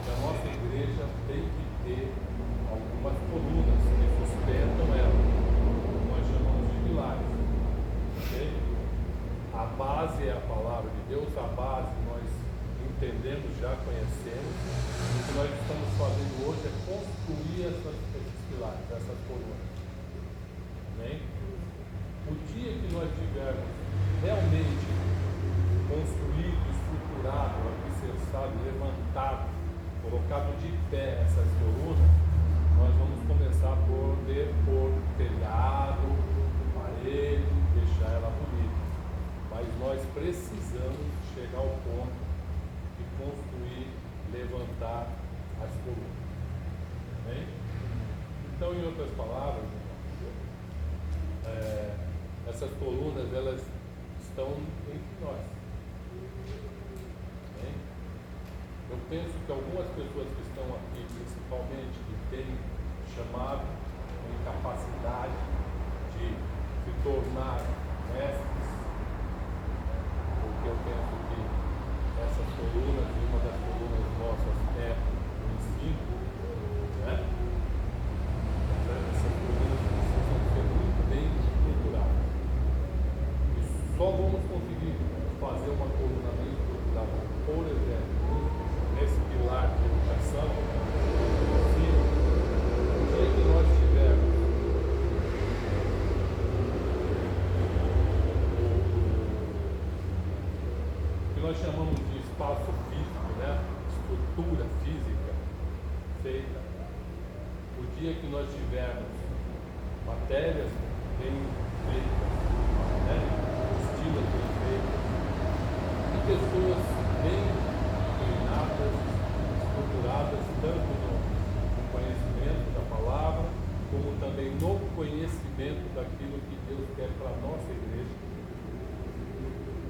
E: que a nossa igreja tem que ter algumas colunas que sustentam ela. Nós chamamos de pilares. Okay? A base é a palavra de Deus, a base nós entendemos, já conhecemos. O que nós estamos fazendo hoje é construir esses pilares, essas colunas. Amém? O dia que nós tivermos realmente construído, estruturado, alicerçado, levantado, colocado de pé essas colunas, nós vamos começar a poder pôr telhado, parede, deixar ela bonita. Mas nós precisamos chegar ao ponto de construir, levantar as colunas. Bem? Então, em outras palavras, essas colunas, elas estão entre nós. Bem? Eu penso que algumas pessoas que estão aqui, principalmente, que têm chamado, têm capacidade de se tornar mestres, porque eu penso que essas colunas, e uma das colunas nossas é o ensino, né? Essas colunas precisam ser muito bem estruturadas. E só vamos conseguir fazer uma coluna bem estruturada, por exemplo, nesse pilar de educação, ensino, no dia que nós tivermos o momento que nós tivermos matérias bem feitas, né? Estilas bem feitas, e pessoas bem treinadas, estruturadas, tanto no conhecimento da palavra, como também no conhecimento daquilo que Deus quer para a nossa igreja.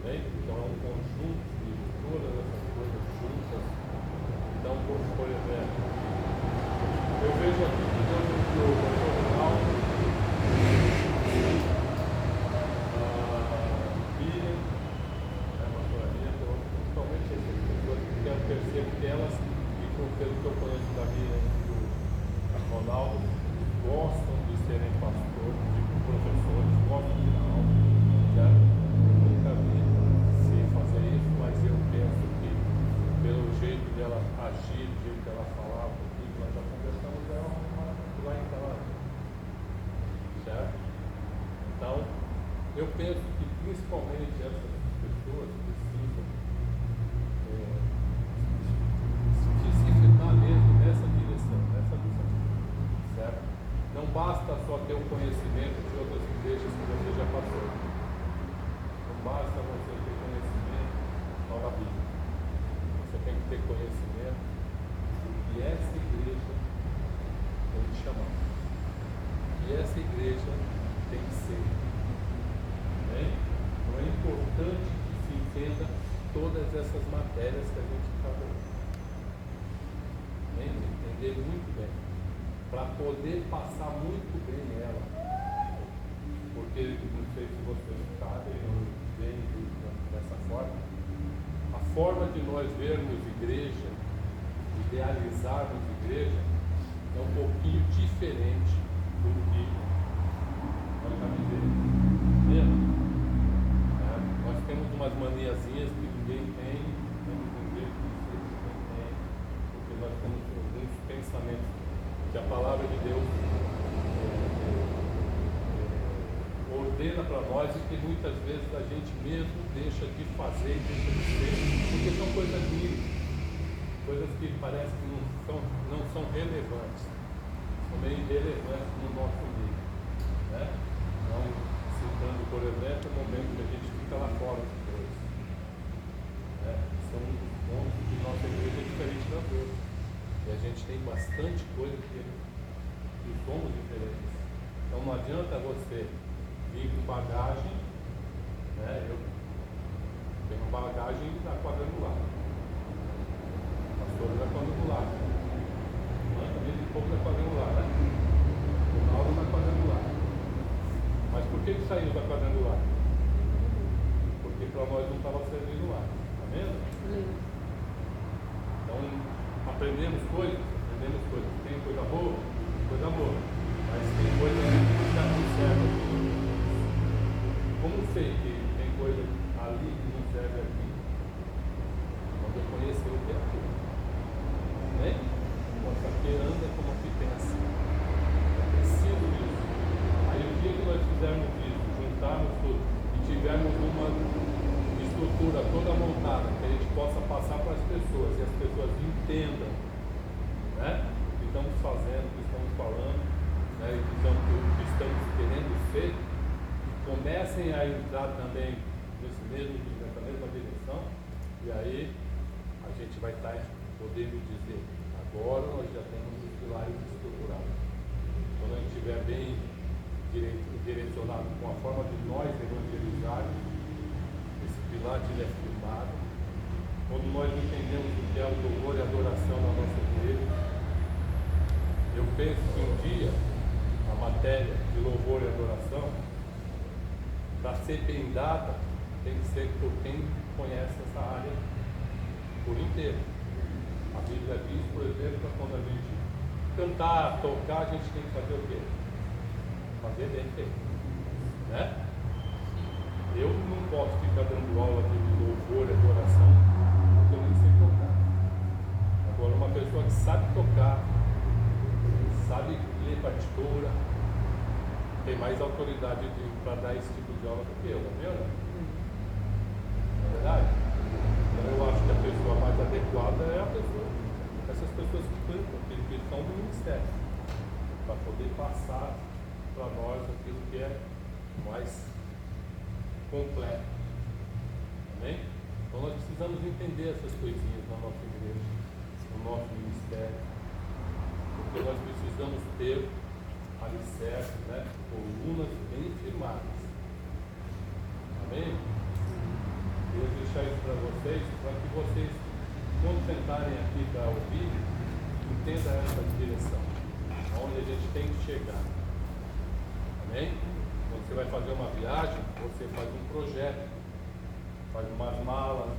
E: Bem? Então é um conjunto de todas essas coisas juntas. Então, por exemplo, eu vejo aqui que Deus enviou o pastor Ronaldo, Miriam, a pastora Rita, principalmente essas pessoas, porque eu percebo que elas, e pelo que eu conheço da Miriam e do Ronaldo, gostam de serem pastores, de professores, gostam de dar aula, certo? Eu nunca vi se fazer isso, mas eu penso que pelo jeito dela agir, do jeito que ela falava, que nós já conversamos dela lá em casa, certo? Então, eu penso que principalmente essas pessoas precisam se firmar mesmo nessa direção, nessa visão, certo? Não basta só ter um conhecimento de outras igrejas que você já passou. Não basta você ter conhecimento só da Bíblia. Você tem que ter conhecimento do que essa igreja tem que chamar. E essa igreja tem que ser. Bem? Então é importante que se entenda todas essas matérias que a gente está vendo. Entender muito bem. Para poder passar muito bem ela. Porque, não sei se vocês sabem, eu venho dessa forma. A forma de nós vermos igreja, idealizarmos igreja, é um pouquinho diferente do que nós já vivemos. Nós temos umas maniazinhas que ninguém tem, temos um jeito de ser que ninguém tem, porque nós temos alguns pensamentos que a palavra de Deus ordena para nós e que muitas vezes a gente mesmo deixa de fazer, deixa de ser, porque são coisas mínimas, coisas que parece que não são relevantes, são meio irrelevantes no nosso meio, né? Então, citando, por exemplo, o momento que a gente fica lá fora depois, né? São pontos que nossa igreja é diferente das outras. E a gente tem bastante coisa que somos diferentes. Então não adianta você vir com bagagem, né? Eu tenho bagagem da quadrangular. Pastor da quadrangular. Também um pouco da quadrangular, né? O Ronaldo da quadrangular. Mas por que ele saiu da quadrangular? Porque para nós não estava servindo lá. Está vendo? Então, aprendemos coisas. Tem coisa boa, mas tem coisa que já não serve aqui. Como sei que tem coisa ali que não serve aqui? Quando eu conhecer o que é aqui. Né? Nossa, aqui anda como que tem assim. Eu preciso disso. Aí o dia que nós fizermos isso, juntarmos tudo e tivermos uma estrutura toda montada, que a gente possa passar para as pessoas e as pessoas entendam, né? O que estamos fazendo, o que estamos falando, né? O que estamos querendo ser, comecem a entrar também nessa mesma direção, e aí a gente vai estar podendo dizer, agora nós já temos os pilares estruturados. Quando a gente estiver bem direcionado com a forma de nós evangelizarmos, esse pilar estiver firmado, quando nós entendemos o que é o louvor e a adoração na nossa igreja, eu penso que um dia a matéria de louvor e adoração, para ser bem dada, tem que ser por quem conhece essa área por inteiro. A Bíblia diz, por exemplo, quando a gente cantar, tocar, a gente tem que fazer o quê? Fazer bem feito, né? Eu não posso ficar dando aula de louvor e adoração porque eu nem sei tocar. Agora, uma pessoa que sabe tocar, sabe ler partitura, tem mais autoridade para dar esse tipo de aula do que eu, não é verdade? Não é verdade? Então eu acho que a pessoa mais adequada é essas pessoas que cantam, que são do ministério, para poder passar para nós aquilo que é mais completo. Amém? Então nós precisamos entender essas coisinhas na nossa igreja, no nosso ministério, porque nós precisamos ter alicerces, né? Colunas bem firmadas. Amém? Eu vou deixar isso para vocês, para que vocês, quando sentarem aqui para ouvir, entendam essa direção, aonde a gente tem que chegar. Amém? Quando você vai fazer uma viagem, você faz um projeto, faz umas malas,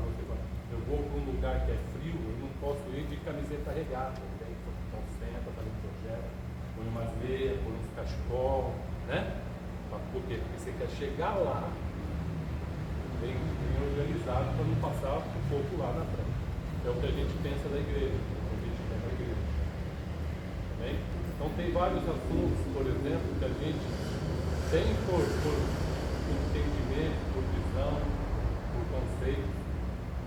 E: eu vou para um lugar que é frio, eu não posso ir de camiseta regata, então senta, faz um projeto, põe umas meias, põe uns cachecol, né? Por quê? Porque você quer chegar lá bem organizado para não passar um pouco lá na frente. É o que a gente pensa da igreja, é o que a gente quer da igreja. Amém? Então tem vários assuntos, por exemplo, que a gente tem por entendimento, por visão, por conceito,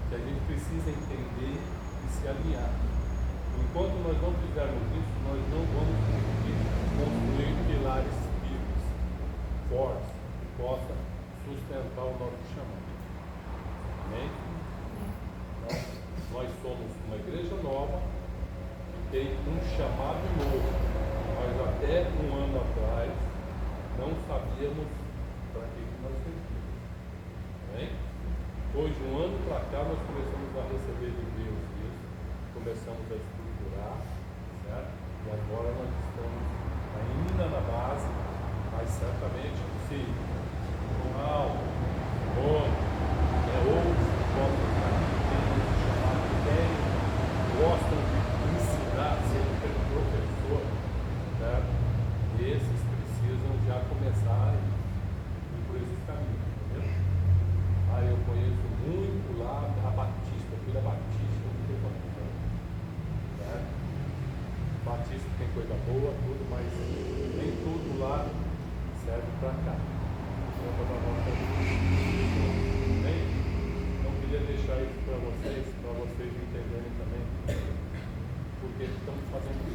E: que a gente precisa entender e se alinhar. Enquanto nós não fizermos isso, nós não vamos conseguir construir pilares firmes, fortes, que possam sustentar o nosso chamado. Amém? Então, nós somos uma igreja nova que tem um chamado novo. Nós até um ano atrás não sabíamos para que nós servíamos. Amém? Depois de um ano para cá nós começamos a receber de Deus isso, começamos a estruturar, certo? E agora nós estamos ainda na base, mas certamente se algo, outros gostam de ensinar, ser professor, né? Esses precisam já começar a ir por esses caminhos, entendeu? Eu conheço muito lá a Batista, fui da Batista, não sei quantos anos, né? Batista tem coisa boa, tudo, mas nem tudo lá serve para cá. Então queria deixar isso para vocês entenderem também, porque estamos fazendo